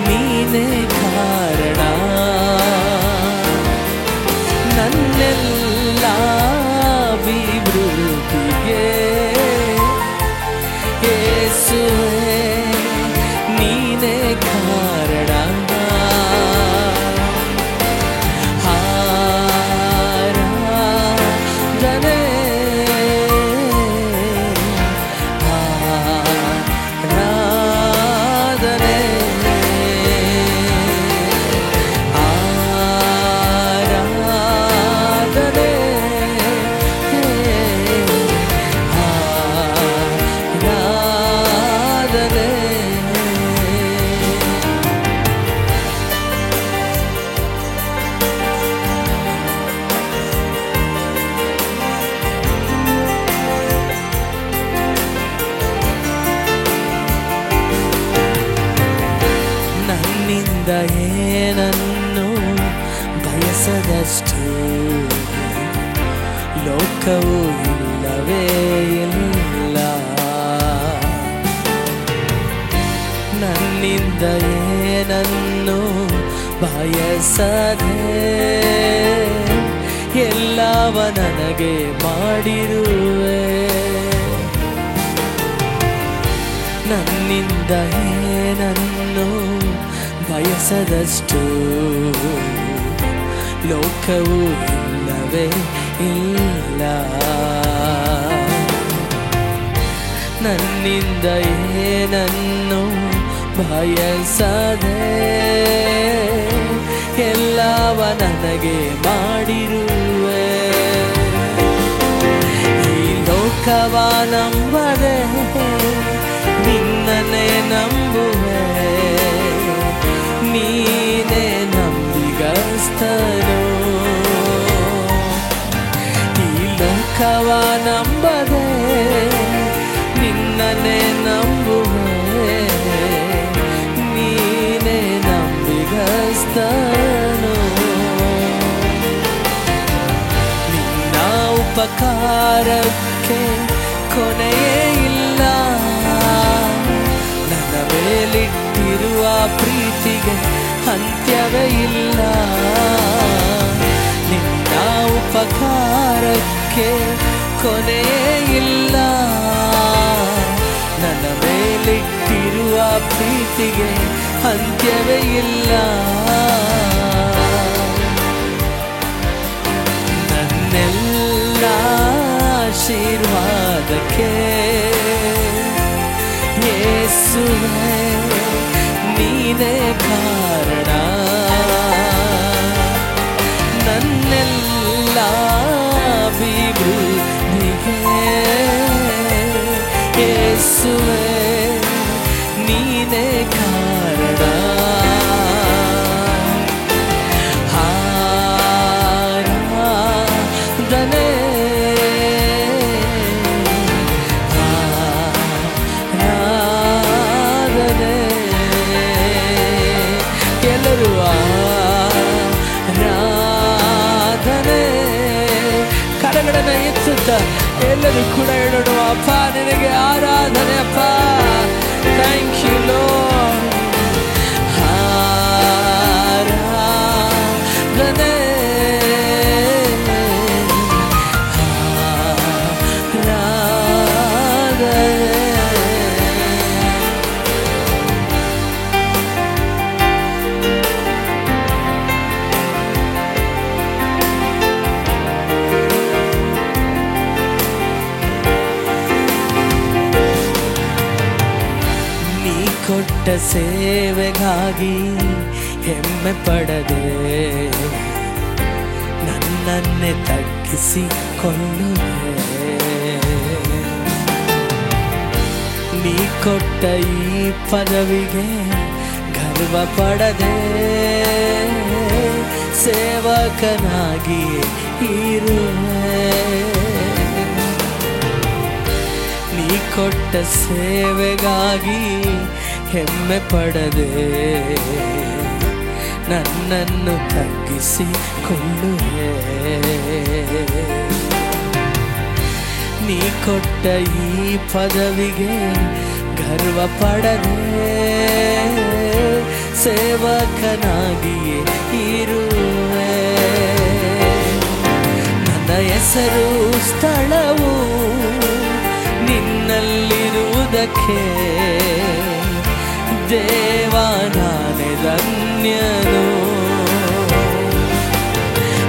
ನೀನೇ ಕಾರಣ, ನನ್ನೆಲ್ಲ ಅಭಿವೃದ್ಧಿಗೆ ಯೇಸುವೇ ನೀನೇ ಕಾರಣ. ಏನನ್ನು ಬಯಸದಷ್ಟು ಲೋಕವು ಇಲ್ಲವೇ ಇಲ್ಲ, ನನ್ನಿಂದ ಏನನ್ನು ಬಯಸದೆ ಎಲ್ಲವ ನನಗೆ ಮಾಡಿರುವೆ. ನನ್ನಿಂದ ಏನನ್ನು ಬಯಸದಷ್ಟು ಲೋಕವು ಇಲ್ಲವೇ ಇಲ್ಲ, ನನ್ನಿಂದ ಏನನ್ನು ಬಯಸದೆ ಎಲ್ಲವ ನನಗೆ ಮಾಡಿರುವೆ. ಈ ಲೋಕವ ನಂಬದೆ ನಿನ್ನನ್ನೇ ನಂಬುವೆ, ನೀನೇ ನಂಬಿಗಸ್ತನು. ಈ ಲೋಕವ ನಂಬದೆ ನಿನ್ನನ್ನೇ ನಂಬುವೆ, ನೀನೇ ನಂಬಿಗಸ್ತನು. ನಿನ್ನ ಉಪಕಾರಕ್ಕೆ ಕೊನೆಯೇ ಇಲ್ಲ, ನನ್ನ ಮೇಲಿಟ್ಟಿರುವ ಪ್ರೀತಿಗೆ ಅಂತ್ಯವೇ ಇಲ್ಲ. ನಿನ್ನ ಉಪಕಾರಕ್ಕೆ ಕೊನೆಯೇ ಇಲ್ಲ, ನನ್ನ ಮೇಲಿಟ್ಟಿರುವ ಪ್ರೀತಿಗೆ ಅಂತ್ಯವೇ ಇಲ್ಲ. ನನ್ನೆಲ್ಲ ಆಶೀರ್ವಾದಕ್ಕೆ ಯೇಸುವೇ ನೀನೇ ಕಾರಣ. ನನ್ನೆಲ್ಲ ಅಭಿವೃದ್ಧಿಗೆ ಯೇಸುವೇ ನೀನೇ ಕಾರಣ. ಆರಾಧನೆ ಆರಾಧನೆ ಎಲ್ಲರೂ ಆರಾಧನೆ. ಕರಗಳನ್ನು ಎತ್ತುತ್ತ ಎಲ್ಲರೂ ಕೂಡ ಹೇಳೋಣ, ಅಪ್ಪ ನಿನಗೆ ಆರಾಧನೆ ಅಪ್ಪ. Thank you Lord. ಆರಾಧನೆ ಕೊಟ್ಟ ಸೇವೆಗಾಗಿ ಹೆಮ್ಮೆ ಪಡದೆ ನನ್ನನ್ನೇ ತಗ್ಗಿಸಿಕೊಳ್ಳುವೆ. ನೀ ಕೊಟ್ಟ ಈ ಪದವಿಗೆ ಗರ್ವ ಪಡದೆ ಸೇವಕನಾಗಿ ಇರುವೆ. ನೀ ಕೊಟ್ಟ ಸೇವೆಗಾಗಿ ಹೆಮ್ಮೆ ಪಡದೆ ನನ್ನನ್ನು ತಗ್ಗಿಸಿಕೊಳ್ಳುವೆ. ನೀ ಕೊಟ್ಟ ಈ ಪದವಿಗೆ ಗರ್ವ ಪಡದೆ ಸೇವಕನಾಗಿಯೇ ಇರುವೆ. ನನ್ನ ಹೆಸರು ಸ್ಥಳವು ನಿನ್ನಲ್ಲಿರುವುದಕ್ಕೆ ದೇವ ನಾನೇ ಧನ್ಯನು.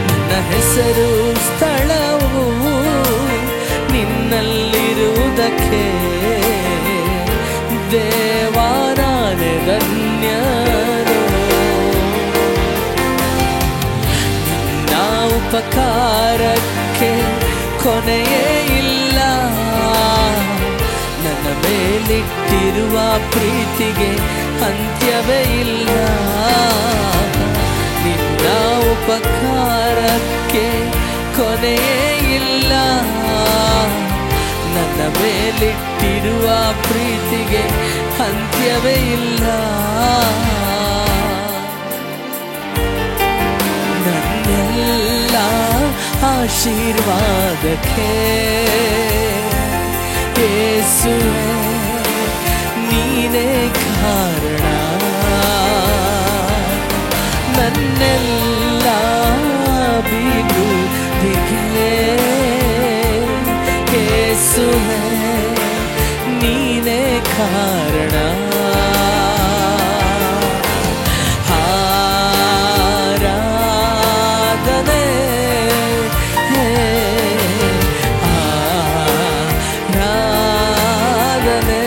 ನನ್ನ ಹೆಸರು ಸ್ಥಳವು ನಿನ್ನಲ್ಲಿರುವುದಕ್ಕೆ ದೇವ ನಾನೇ ಧನ್ಯನು. ನಿನ್ನ ಉಪಕಾರಕ್ಕೆ ಕೊನೆಯೇ ಇಲ್ಲ, ನನ್ನ ಮೇಲಿಟ್ಟಿರುವ ಪ್ರೀತಿಗೆ ಅಂತ್ಯವೇ ಇಲ್ಲ. ನಿನ್ನ ಉಪಕಾರಕ್ಕೆ ಕೊನೆಯೇ ಇಲ್ಲ, ನನ್ನ ಮೇಲಿಟ್ಟಿರುವ ಪ್ರೀತಿಗೆ ಅಂತ್ಯವೇ ಇಲ್ಲ. ನನ್ನೆಲ್ಲ ಆಶೀರ್ವಾದಕ್ಕೆ ಯೇಸುವೇ ನೀನೇ ಕಾರಣ. ನನ್ನೆಲ್ಲ ಅಭಿವೃದ್ಧಿಗೆ ಯೇಸುವೇ ನೀನೇ ಕಾರಣ. ಆರಾಧನೆ ಆರಾಧನೆ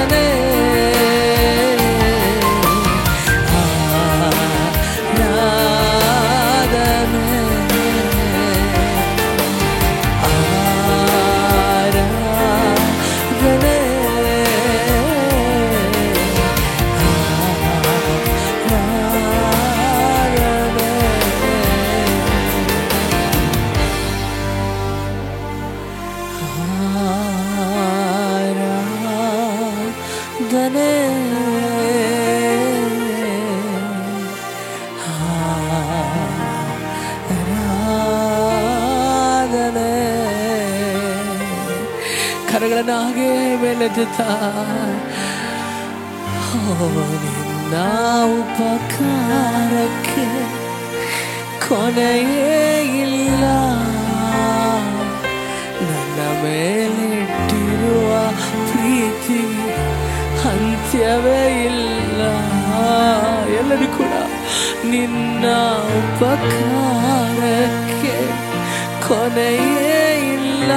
ಆರಾಧನೆ ಬೆಳೆದಿದ್ದಾರೆ. ನಿನ್ನ ಉಪಕಾರಕ್ಕೆ ಕೊನೆಯೇ ಇಲ್ಲ, ನನ್ನ ಮೇಲಿಟ್ಟಿರುವ ಪ್ರೀತಿಗೆ ಅಂತ್ಯವೇ ಇಲ್ಲ. ಎಲ್ಲರೂ ಕೂಡ ನಿನ್ನ ಉಪಕಾರಕ್ಕೆ ಕೊನೆಯೇ ಇಲ್ಲ,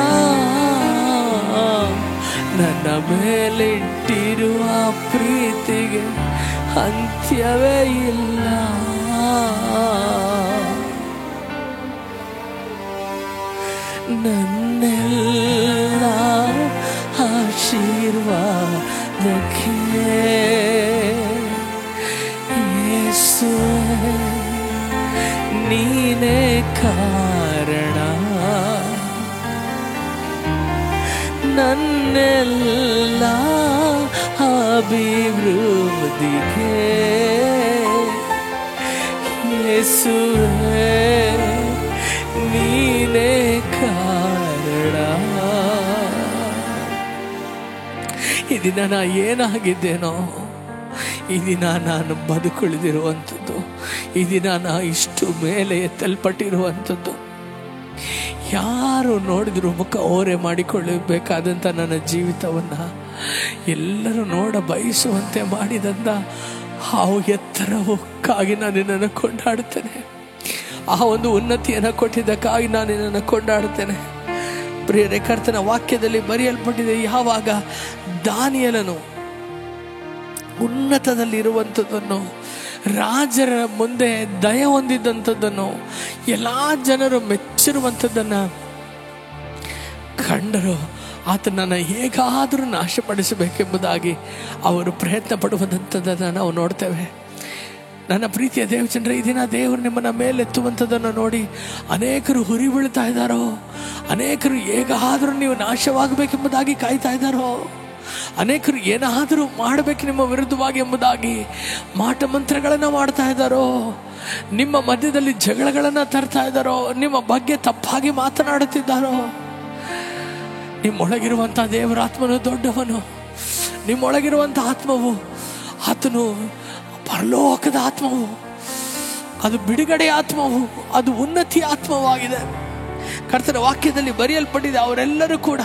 ನನ್ನ ಮೇಲಿಟ್ಟಿರುವ ಪ್ರೀತಿಗೆ ಅಂತ್ಯವೇ ಇಲ್ಲ. ನನ್ನೆಲ್ಲ ಆಶೀರ್ವಾದಕ್ಕೆ ಯೇಸುವೇ ನೀನೇ ಕಾರಣ, ನನ್ನೆಲ್ಲ ಅಭಿವೃದ್ಧಿಗೆ ಯೇಸುವೇ ನೀನೇ ಕಾರಣ. ಈ ದಿನ ನಾ ಏನಾಗಿದ್ದೇನೋ, ಈ ದಿನ ನಾನು ಬದುಕುಳಿದಿರುವಂಥದ್ದು, ಈ ದಿನ ನಾ ಇಷ್ಟು ಮೇಲೆ ಎತ್ತಲ್ಪಟ್ಟಿರುವಂಥದ್ದು, ಯಾರು ನೋಡಿದ್ರು ಮುಖ ಓರೆ ಮಾಡಿಕೊಳ್ಳಬೇಕಾದಂಥ ನನ್ನ ಜೀವಿತವನ್ನು ಎಲ್ಲರೂ ನೋಡ ಬಯಸುವಂತೆ ಮಾಡಿದಂಥ ಆ ಎತ್ತರಕ್ಕಾಗಿ ನಾನು ನಿನ್ನನ್ನು ಕೊಂಡಾಡುತ್ತೇನೆ. ಆ ಒಂದು ಉನ್ನತಿಯನ್ನು ಕೊಟ್ಟಿದ್ದಕ್ಕಾಗಿ ನಾನು ನಿನ್ನನ್ನು ಕೊಂಡಾಡುತ್ತೇನೆ. ಪ್ರಿಯರೇ, ಕರ್ತನ ವಾಕ್ಯದಲ್ಲಿ ಬರೆಯಲ್ಪಟ್ಟಿದೆ, ಯಾವಾಗ ದಾನಿಯೇಲನು ಉನ್ನತದಲ್ಲಿ ಇರುವಂಥದ್ದನ್ನು, ರಾಜರ ಮುಂದೆ ದಯ ಹೊಂದಿದ್ದಂಥದ್ದನ್ನು, ಎಲ್ಲ ಜನರು ಮೆಚ್ಚಿರುವಂಥದ್ದನ್ನು ಕಂಡರು, ಆತನನ್ನು ಹೇಗಾದರೂ ನಾಶಪಡಿಸಬೇಕೆಂಬುದಾಗಿ ಅವರು ಪ್ರಯತ್ನ ಪಡುವಂಥದ್ದನ್ನು ನಾವು ನೋಡ್ತೇವೆ. ನನ್ನ ಪ್ರೀತಿಯ ದೇವಜನರೇ, ಈ ದಿನ ದೇವರು ನಿಮ್ಮನ್ನ ಮೇಲೆತ್ತುವಂಥದ್ದನ್ನು ನೋಡಿ ಅನೇಕರು ಹುರಿ ಬೀಳ್ತಾ ಇದ್ದಾರೋ, ಅನೇಕರು ಹೇಗಾದರೂ ನೀವು ನಾಶವಾಗಬೇಕೆಂಬುದಾಗಿ ಕಾಯ್ತಾ ಇದ್ದಾರೋ, ಅನೇಕರು ಏನಾದರೂ ಮಾಡಬೇಕು ನಿಮ್ಮ ವಿರುದ್ಧವಾಗಿ ಎಂಬುದಾಗಿ ಮಾಟ ಮಂತ್ರಗಳನ್ನು ಮಾಡ್ತಾ ಇದ್ದಾರೋ, ನಿಮ್ಮ ಮಧ್ಯದಲ್ಲಿ ಜಗಳಗಳನ್ನು ತರ್ತಾ ಇದ್ದಾರೋ, ನಿಮ್ಮ ಬಗ್ಗೆ ತಪ್ಪಾಗಿ ಮಾತನಾಡುತ್ತಿದ್ದಾರೋ, ನಿಮ್ಮೊಳಗಿರುವಂಥ ದೇವರ ಆತ್ಮನು ದೊಡ್ಡವನು. ನಿಮ್ಮೊಳಗಿರುವಂಥ ಆತ್ಮವು ಆತನು ಪರಲೋಕದ ಆತ್ಮವು, ಅದು ಬಿಡುಗಡೆ ಆತ್ಮವು, ಅದು ಉನ್ನತಿ ಆತ್ಮವಾಗಿದೆ. ಕರ್ತನ ವಾಕ್ಯದಲ್ಲಿ ಬರೆಯಲ್ಪಟ್ಟಿದೆ, ಅವರೆಲ್ಲರೂ ಕೂಡ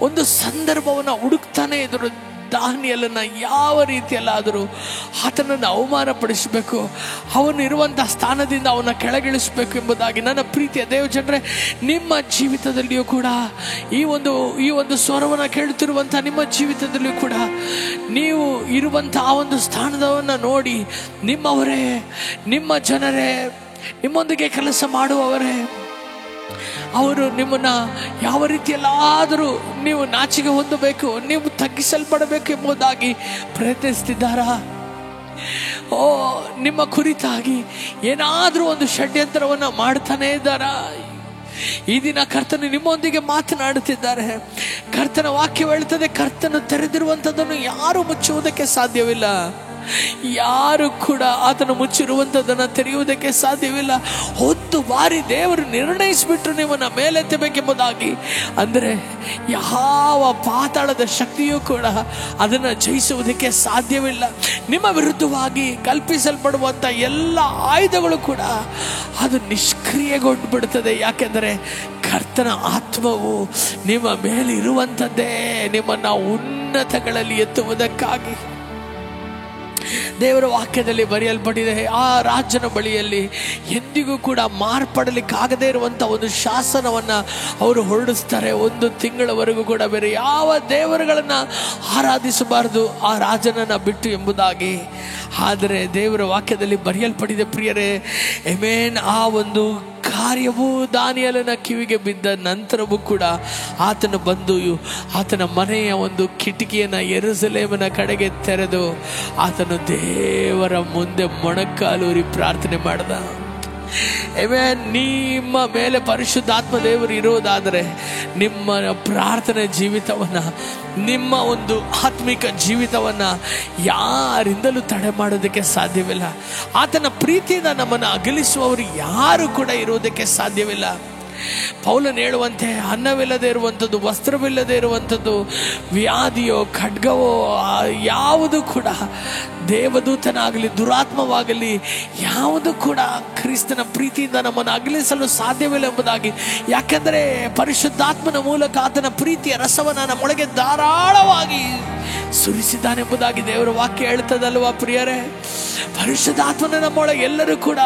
ಒಂದು ಸಂದರ್ಭವನ್ನು ಹುಡುಕ್ತಾನೆ ಇದ್ರು. ದಾನಿಯೇಲನ ಯಾವ ರೀತಿಯಲ್ಲಾದರೂ ಆತನನ್ನು ಅವಮಾನಪಡಿಸಬೇಕು, ಅವನು ಇರುವಂಥ ಸ್ಥಾನದಿಂದ ಅವನ ಕೆಳಗಿಳಿಸಬೇಕು ಎಂಬುದಾಗಿ. ನನ್ನ ಪ್ರೀತಿಯ ದೇವಜನರೇ, ನಿಮ್ಮ ಜೀವಿತದಲ್ಲಿಯೂ ಕೂಡ ಈ ಒಂದು ಸ್ವರವನ್ನು ಕೇಳುತ್ತಿರುವಂಥ ನಿಮ್ಮ ಜೀವಿತದಲ್ಲಿಯೂ ಕೂಡ ನೀವು ಇರುವಂಥ ಆ ಒಂದು ಸ್ಥಾನದವನ್ನು ನೋಡಿ ನಿಮ್ಮವರೇ, ನಿಮ್ಮ ಜನರೇ, ನಿಮ್ಮೊಂದಿಗೆ ಕೆಲಸ ಮಾಡುವವರೇ, ಅವರು ನಿಮ್ಮನ್ನ ಯಾವ ರೀತಿಯಲ್ಲಾದರೂ ನೀವು ನಾಚಿಕೆ ಹೊಂದಬೇಕು, ನೀವು ತಗ್ಗಿಸಲ್ಪಡಬೇಕು ಎಂಬುದಾಗಿ ಪ್ರಯತ್ನಿಸ್ತಿದ್ದಾರಾ? ನಿಮ್ಮ ಕುರಿತಾಗಿ ಏನಾದರೂ ಒಂದು ಷಡ್ಯಂತ್ರವನ್ನು ಮಾಡ್ತಾನೇ ಇದ್ದಾರಾ? ಈ ದಿನ ಕರ್ತನು ನಿಮ್ಮೊಂದಿಗೆ ಮಾತನಾಡುತ್ತಿದ್ದಾರೆ. ಕರ್ತನ ವಾಕ್ಯ ಹೇಳುತ್ತದೆ, ಕರ್ತನು ತೆರೆದಿರುವಂಥದ್ದನ್ನು ಯಾರು ಮುಚ್ಚುವುದಕ್ಕೆ ಸಾಧ್ಯವಿಲ್ಲ. ಯಾರು ಕೂಡ ಆತನು ಮುಚ್ಚಿರುವಂಥದ್ದನ್ನು ತೆರೆಯುವುದಕ್ಕೆ ಸಾಧ್ಯವಿಲ್ಲ. ಒಂದು ಬಾರಿ ದೇವರು ನಿರ್ಣಯಿಸಿಬಿಟ್ರು ನಿಮ್ಮನ್ನ ಮೇಲೆತ್ತಬೇಕೆಂಬುದಾಗಿ, ಅಂದರೆ ಯಾವ ಪಾತಾಳದ ಶಕ್ತಿಯೂ ಕೂಡ ಅದನ್ನು ಜಯಿಸುವುದಕ್ಕೆ ಸಾಧ್ಯವಿಲ್ಲ. ನಿಮ್ಮ ವಿರುದ್ಧವಾಗಿ ಕಲ್ಪಿಸಲ್ಪಡುವಂಥ ಎಲ್ಲ ಆಯುಧಗಳು ಕೂಡ ಅದು ನಿಷ್ಕ್ರಿಯೆಗೊಂಡು ಬಿಡುತ್ತದೆ. ಯಾಕೆಂದರೆ ಕರ್ತನ ಆತ್ಮವು ನಿಮ್ಮ ಮೇಲೆ ಇರುವಂಥದ್ದೇ ನಿಮ್ಮನ್ನು ಉನ್ನತಗಳಲ್ಲಿ ಎತ್ತುವುದಕ್ಕಾಗಿ. ದೇವರ ವಾಕ್ಯದಲ್ಲಿ ಬರೆಯಲ್ಪಟ್ಟಿದೆ, ಆ ರಾಜನ ಬಳಿಯಲ್ಲಿ ಎಂದಿಗೂ ಕೂಡ ಮಾರ್ಪಡಲಿಕ್ಕಾಗದೇ ಇರುವಂಥ ಒಂದು ಶಾಸನವನ್ನು ಅವರು ಹೊರಡಿಸ್ತಾರೆ. 1 ತಿಂಗಳವರೆಗೂ ಕೂಡ ಬೇರೆ ಯಾವ ದೇವರುಗಳನ್ನು ಆರಾಧಿಸಬಾರದು ಆ ರಾಜನನ್ನು ಬಿಟ್ಟು ಎಂಬುದಾಗಿ. ಆದರೆ ದೇವರ ವಾಕ್ಯದಲ್ಲಿ ಬರೆಯಲ್ಪಟ್ಟಿದೆ ಪ್ರಿಯರೇ, ಆಮೆನ್, ಆ ಒಂದು ಕಾರ್ಯವು ದಾನಿಯೇಲನ ಕಿವಿಗೆ ಬಿದ್ದ ನಂತರವೂ ಕೂಡ ಆತನು ಬಂದು ಆತನ ಮನೆಯ ಒಂದು ಕಿಟಕಿಯನ್ನು ಯೆರೂಸಲೇಮಿನ ಕಡೆಗೆ ತೆರೆದು ಆತನು ದೇವರ ಮುಂದೆ ಮೊಣಕಾಲೂರಿ ಪ್ರಾರ್ಥನೆ ಮಾಡಿದ. ನಿಮ್ಮ ಮೇಲೆ ಪರಿಶುದ್ಧಾತ್ಮ ದೇವರು ಇರೋದಾದರೆ ನಿಮ್ಮ ಪ್ರಾರ್ಥನೆ ಜೀವಿತವನ್ನು, ನಿಮ್ಮ ಒಂದು ಆತ್ಮಿಕ ಜೀವಿತವನ್ನು ಯಾರಿಂದಲೂ ತಡೆ ಮಾಡೋದಕ್ಕೆ ಸಾಧ್ಯವಿಲ್ಲ. ಆತನ ಪ್ರೀತಿಯಿಂದ ನಮ್ಮನ್ನು ಅಗಲಿಸುವವರು ಯಾರು ಕೂಡ ಇರೋದಕ್ಕೆ ಸಾಧ್ಯವಿಲ್ಲ. ಪೌಲನು ಹೇಳುವಂತೆ ಅನ್ನವಿಲ್ಲದೆ ಇರುವಂಥದ್ದು, ವಸ್ತ್ರವಿಲ್ಲದೆ ಇರುವಂಥದ್ದು, ವ್ಯಾಧಿಯೋ ಖಡ್ಗವೋ ಯಾವುದು ಕೂಡ ದೇವದೂತನಾಗಲಿ ದುರಾತ್ಮವಾಗಲಿ ಯಾವುದು ಕೂಡ ಕ್ರಿಸ್ತನ ಪ್ರೀತಿಯಿಂದ ನಮ್ಮನ್ನು ಅಗಲಿಸಲು ಸಾಧ್ಯವಿಲ್ಲ ಎಂಬುದಾಗಿ. ಯಾಕೆಂದರೆ ಪರಿಶುದ್ಧಾತ್ಮನ ಮೂಲಕ ಆತನ ಪ್ರೀತಿಯ ರಸವನ್ನು ನಮ್ಮೊಳಗೆ ಧಾರಾಳವಾಗಿ ಸುರಿಸಿದ್ದಾನೆಂಬುದಾಗಿ ದೇವರ ವಾಕ್ಯ ಹೇಳ್ತದಲ್ವಾ ಪ್ರಿಯರೇ. ಪರಿಶುದ್ಧಾತ್ಮನ ನಮ್ಮೊಳಗೆ ಎಲ್ಲರೂ ಕೂಡ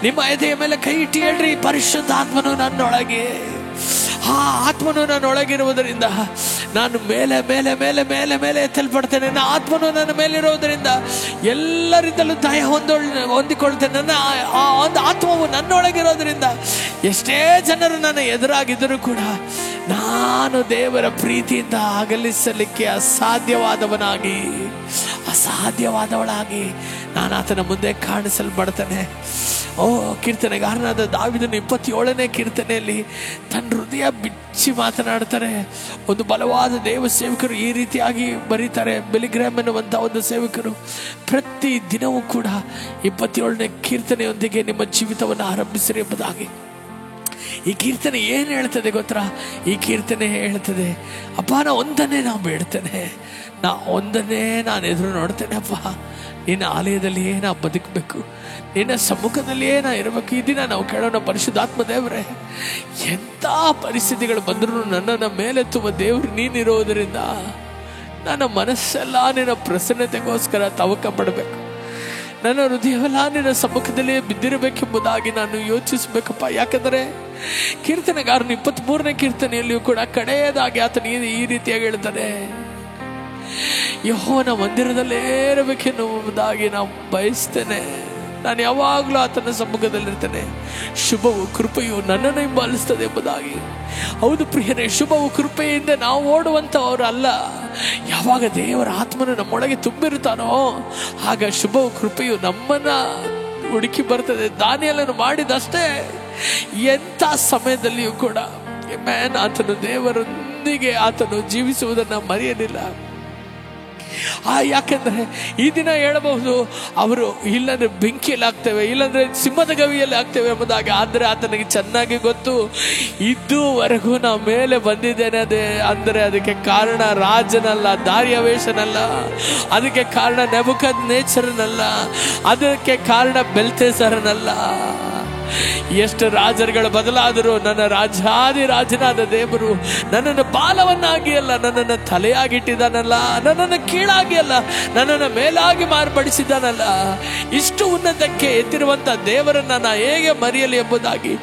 ನಿಮ್ಮ ಎದೆಯ ಮೇಲೆ ಕೈ ಇಟ್ಟು ಹೇಳ್ರಿ, ಪರಿಶುದ್ಧಾತ್ಮನು ನನ್ನೊಳಗೆ. ಆ ಆತ್ಮನು ನನ್ನೊಳಗಿರುವುದರಿಂದ ನಾನು ಮೇಲೆ ಮೇಲೆ ಮೇಲೆ ಮೇಲೆ ಮೇಲೆ ಎತ್ತಲ್ಪಡ್ತೇನೆ. ನನ್ನ ಆತ್ಮನು ನನ್ನ ಮೇಲಿರುವುದರಿಂದ ಎಲ್ಲರಿಂದಲೂ ದಯ ಹೊಂದಿಕೊಳ್ತೇನೆ. ನನ್ನ ಆ ಒಂದು ಆತ್ಮವು ನನ್ನೊಳಗಿರೋದ್ರಿಂದ ಎಷ್ಟೇ ಜನರು ನನ್ನ ಎದುರಾಗಿದ್ದರೂ ಕೂಡ ನಾನು ದೇವರ ಪ್ರೀತಿಯಿಂದ ಅಗಲಿಸಲಿಕ್ಕೆ ಅಸಾಧ್ಯವಾದವಳಾಗಿ ನಾನು ಆತನ ಮುಂದೆ ಕಾಣಿಸಲ್ಪಡ್ತೇನೆ. ಕೀರ್ತನೆಗಾರನಾದ ದಾವೀದನು 27ನೇ ಕೀರ್ತನೆಯಲ್ಲಿ ತನ್ನ ಹೃದಯ ಬಿಚ್ಚಿ ಮಾತನಾಡ್ತಾರೆ. ಒಂದು ಬಲವಾದ ದೇವ ಸೇವಕರು ಈ ರೀತಿಯಾಗಿ ಬರೀತಾರೆ. ಬಿಲಿಗ್ರಾಮ್ ಎನ್ನುವಂಥ ಒಂದು ಸೇವಕರು ಪ್ರತಿ ದಿನವೂ ಕೂಡ 27ನೇ ಕೀರ್ತನೆಯೊಂದಿಗೆ ನಿಮ್ಮ ಜೀವಿತವನ್ನು ಆರಂಭಿಸಿರಿ ಎಂಬುದಾಗಿ. ಈ ಕೀರ್ತನೆ ಏನು ಹೇಳ್ತದೆ ಗೊತ್ತಾ? ಈ ಕೀರ್ತನೆ ಹೇಳ್ತದೆ, ಅಪ್ಪ ನಾ ಒಂದನ್ನೇ ಬೇಡ್ತೇನೆ, ನಾನು ಎದುರು ನೋಡ್ತೇನೆ. ಅಪ್ಪ ನಿನ್ನ ಆಲಯದಲ್ಲಿಯೇ ನಾ ಬದುಕಬೇಕು, ನಿನ್ನ ಸಮ್ಮುಖದಲ್ಲಿಯೇ ನಾ ಇರಬೇಕು. ಈ ದಿನ ನಾವು ಕೇಳೋಣ, ಪರಿಶುದ್ಧಾತ್ಮ ದೇವರೇ, ಎಂಥ ಪರಿಸ್ಥಿತಿಗಳು ಬಂದರೂ ನನ್ನನ್ನು ಮೇಲೆತ್ತುವ ದೇವರು ನೀನಿರೋದರಿಂದ ನನ್ನ ಮನಸ್ಸೆಲ್ಲ ನಿನ್ನ ಪ್ರಸನ್ನತೆಗೋಸ್ಕರ ತವಕ ಪಡಬೇಕು. ನನ್ನ ಹೃದಯವೆಲ್ಲ ನಿನ್ನ ಸಮ್ಮುಖದಲ್ಲಿಯೇ ಬಿದ್ದಿರಬೇಕೆಂಬುದಾಗಿ ನಾನು ಯೋಚಿಸಬೇಕಪ್ಪ. ಯಾಕಂದರೆ ಕೀರ್ತನೆಗಾರನು 23ನೇ ಕೀರ್ತನೆಯಲ್ಲಿಯೂ ಕೂಡ ಕಡೆಯದಾಗಿ ಆತನ ಈ ರೀತಿಯಾಗಿ ಹೇಳ್ತಾನೆ, ಯೆಹೋವನ ಮಂದಿರದಲ್ಲೇ ಇರಬೇಕೆನ್ನುವುದಾಗಿ ನಾವು ಬಯಸ್ತೇನೆ. ನಾನು ಯಾವಾಗಲೂ ಆತನ ಸಮ್ಮುಖದಲ್ಲಿರ್ತೇನೆ. ಶುಭವು ಕೃಪೆಯು ನನ್ನನ್ನು ಹಿಂಬಾಲಿಸ್ತದೆ ಎಂಬುದಾಗಿ. ಹೌದು ಪ್ರಿಯರೇ, ಶುಭವು ಕೃಪೆಯಿಂದ ನಾವು ಓಡುವಂಥವರು ಅಲ್ಲ. ಯಾವಾಗ ದೇವರ ಆತ್ಮನು ನಮ್ಮೊಳಗೆ ತುಂಬಿರುತ್ತಾನೋ ಆಗ ಶುಭವು ಕೃಪೆಯು ನಮ್ಮನ್ನ ಹುಡುಕಿ ಬರ್ತದೆ. ದಾನಿಯೇಲನು ಮಾಡಿದಷ್ಟೇ. ಎಂಥ ಸಮಯದಲ್ಲಿಯೂ ಕೂಡ ಆತನು ದೇವರೊಂದಿಗೆ ಆತನು ಜೀವಿಸುವುದನ್ನು ಮರೆಯಲಿಲ್ಲ. ಯಾಕೆಂದ್ರೆ ಈ ದಿನ ಹೇಳಬಹುದು, ಅವರು ಇಲ್ಲಂದ್ರೆ ಬೆಂಕಿಯಲ್ಲಿ ಆಗ್ತೇವೆ, ಇಲ್ಲಾಂದ್ರೆ ಸಿಂಹದ ಗವಿಯಲ್ಲಿ ಆಗ್ತೇವೆ ಎಂಬುದಾಗಿ. ಆದರೆ ಆತನಿಗೆ ಚೆನ್ನಾಗಿ ಗೊತ್ತು, ಇದುವರೆಗೂ ನಾವು ಮೇಲೆ ಬಂದಿದ್ದೇನೆ ಅಂದರೆ ಅದಕ್ಕೆ ಕಾರಣ ರಾಜನಲ್ಲ, ದಾರ್ಯಾವೇಶನಲ್ಲ, ಅದಕ್ಕೆ ಕಾರಣ ನೆಬೂಕದ್ನೆಚ್ಚರನಲ್ಲ, ಅದಕ್ಕೆ ಕಾರಣ ಬೆಲ್ತೆಸರನಲ್ಲ. ಎಷ್ಟು ರಾಜರುಗಳು ಬದಲಾದರೂ ನನ್ನ ರಾಜಾದಿರಾಜನಾದ ದೇವರು ನನ್ನನ್ನು ಬಾಲವನ್ನಾಗಿ ಅಲ್ಲ, ನನ್ನನ್ನು ತಲೆಯಾಗಿಟ್ಟಿದ್ದಾನಲ್ಲ, ನನ್ನನ್ನು ಕೀಳಾಗಿ ಅಲ್ಲ, ನನ್ನನ್ನು ಮೇಲಾಗಿ ಮಾರ್ಪಡಿಸಿದ್ದಾನಲ್ಲ. ಇಷ್ಟು ಉನ್ನತಕ್ಕೆ ಎತ್ತಿರುವಂಥ ದೇವರನ್ನು ನಾ ಹೇಗೆ ಮರೆಯಲಿ ಎಂಬುದಾಗಿ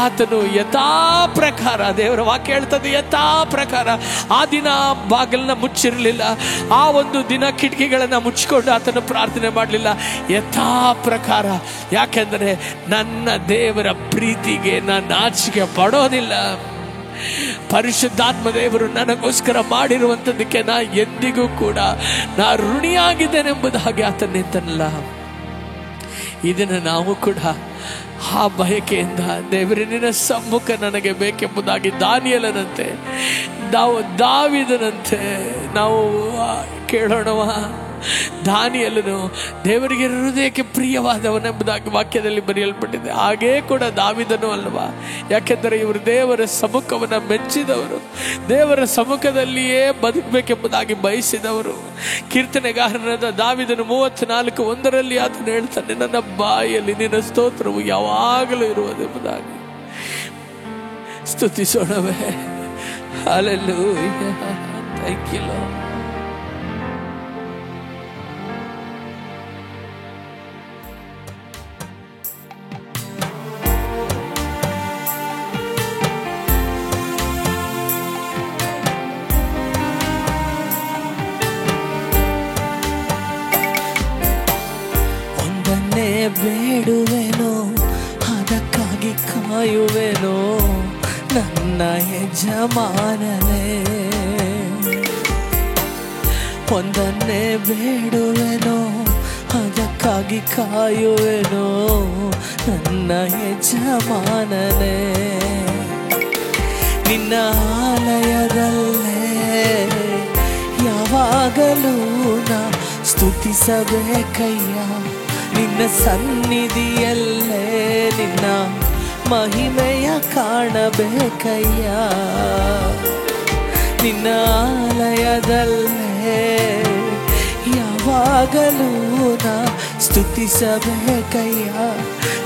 ಆತನು ಯಥಾ ಪ್ರಕಾರ, ದೇವರ ವಾಕ್ಯ ಹೇಳ್ತದೆ, ಯಥಾ ಪ್ರಕಾರ ಆ ದಿನ ಬಾಗಿಲನ್ನ ಮುಚ್ಚಿರಲಿಲ್ಲ, ಆ ಒಂದು ದಿನ ಕಿಟಕಿಗಳನ್ನು ಮುಚ್ಚಿಕೊಂಡು ಆತನು ಪ್ರಾರ್ಥನೆ ಮಾಡಲಿಲ್ಲ. ಯಥಾ ಪ್ರಕಾರ. ಯಾಕೆಂದರೆ ನನ್ನ ದೇವರ ಪ್ರೀತಿಗೆ ನಾನು ನಾಚಿಕೆ ಪಡೋದಿಲ್ಲ. ಪರಿಶುದ್ಧಾತ್ಮ ದೇವರು ನನಗೋಸ್ಕರ ಮಾಡಿರುವಂಥದ್ದಕ್ಕೆ ನಾ ಎಂದಿಗೂ ಕೂಡ ನಾ ಋಣಿಯಾಗಿದ್ದೇನೆಂಬುದಾಗಿ ಆತನಿಂದಲ್ಲ. ಇದನ್ನು ನಾವು ಕೂಡ ಆ ಬಯಕೆಯಿಂದ, ದೇವರೇ ನಿನ್ನ ಸಮ್ಮುಖ ನನಗೆ ಬೇಕೆಂಬುದಾಗಿ ದಾನಿಯೇಲನಂತೆ, ದಾವೀದನಂತೆ ನಾವು ಕೇಳೋಣವ. ದಾನಿಯೇಲನು ದೇವರಿಗೆ ಹೃದಯಕ್ಕೆ ಪ್ರಿಯವಾದವನೆಂಬುದಾಗಿ ವಾಕ್ಯದಲ್ಲಿ ಬರೆಯಲ್ಪಟ್ಟಿದೆ. ಹಾಗೇ ಕೂಡ ದಾವೀದನು ಅಲ್ವಾ? ಯಾಕೆಂದರೆ ಇವರು ದೇವರ ಸಮ್ಮುಖವನ್ನು ಮೆಚ್ಚಿದವರು, ದೇವರ ಸಮ್ಮುಖದಲ್ಲಿಯೇ ಬದುಕಬೇಕೆಂಬುದಾಗಿ ಬಯಸಿದವರು. ಕೀರ್ತನೆಗಾರನಾದ ದಾವೀದನು 34:1 ಆತನು ಹೇಳ್ತಾನೆ, ನನ್ನ ಬಾಯಲ್ಲಿ ನಿನ್ನ ಸ್ತೋತ್ರವು ಯಾವಾಗಲೂ ಇರುವುದೆಂಬುದಾಗಿ. ಸ್ತುತಿಸೋಣವೇ. ಹಲ್ಲೆಲೂಯಾ. Thank you Lord. ಬೇಡುವೆನೋ ಅದಕ್ಕಾಗಿ ಕಾಯುವೆನೋ ನನ್ನ ಯಜಮಾನನೇ. ಒಂದನ್ನೇ ಬೇಡುವೆನೋ ಅದಕ್ಕಾಗಿ ಕಾಯುವೆನೋ ನನ್ನ ಯಜಮಾನನೇ. ನಿನ್ನ ಆಲಯದಲ್ಲೇ ಯಾವಾಗಲೂ ನಾ ಸ್ತುತಿಸಬೇಕಯ್ಯ. ನಿನ್ನ ಸನ್ನಿಧಿಯಲ್ಲೇ ನಿನ್ನ ಮಹಿಮೆಯ ಕಾಣಬೇಕಯ್ಯ. ನಿನ್ನ ಆಲಯದಲ್ಲೇ ಯಾವಾಗಲೂ ನಾ ಸ್ತುತಿಸಬೇಕಯ್ಯ.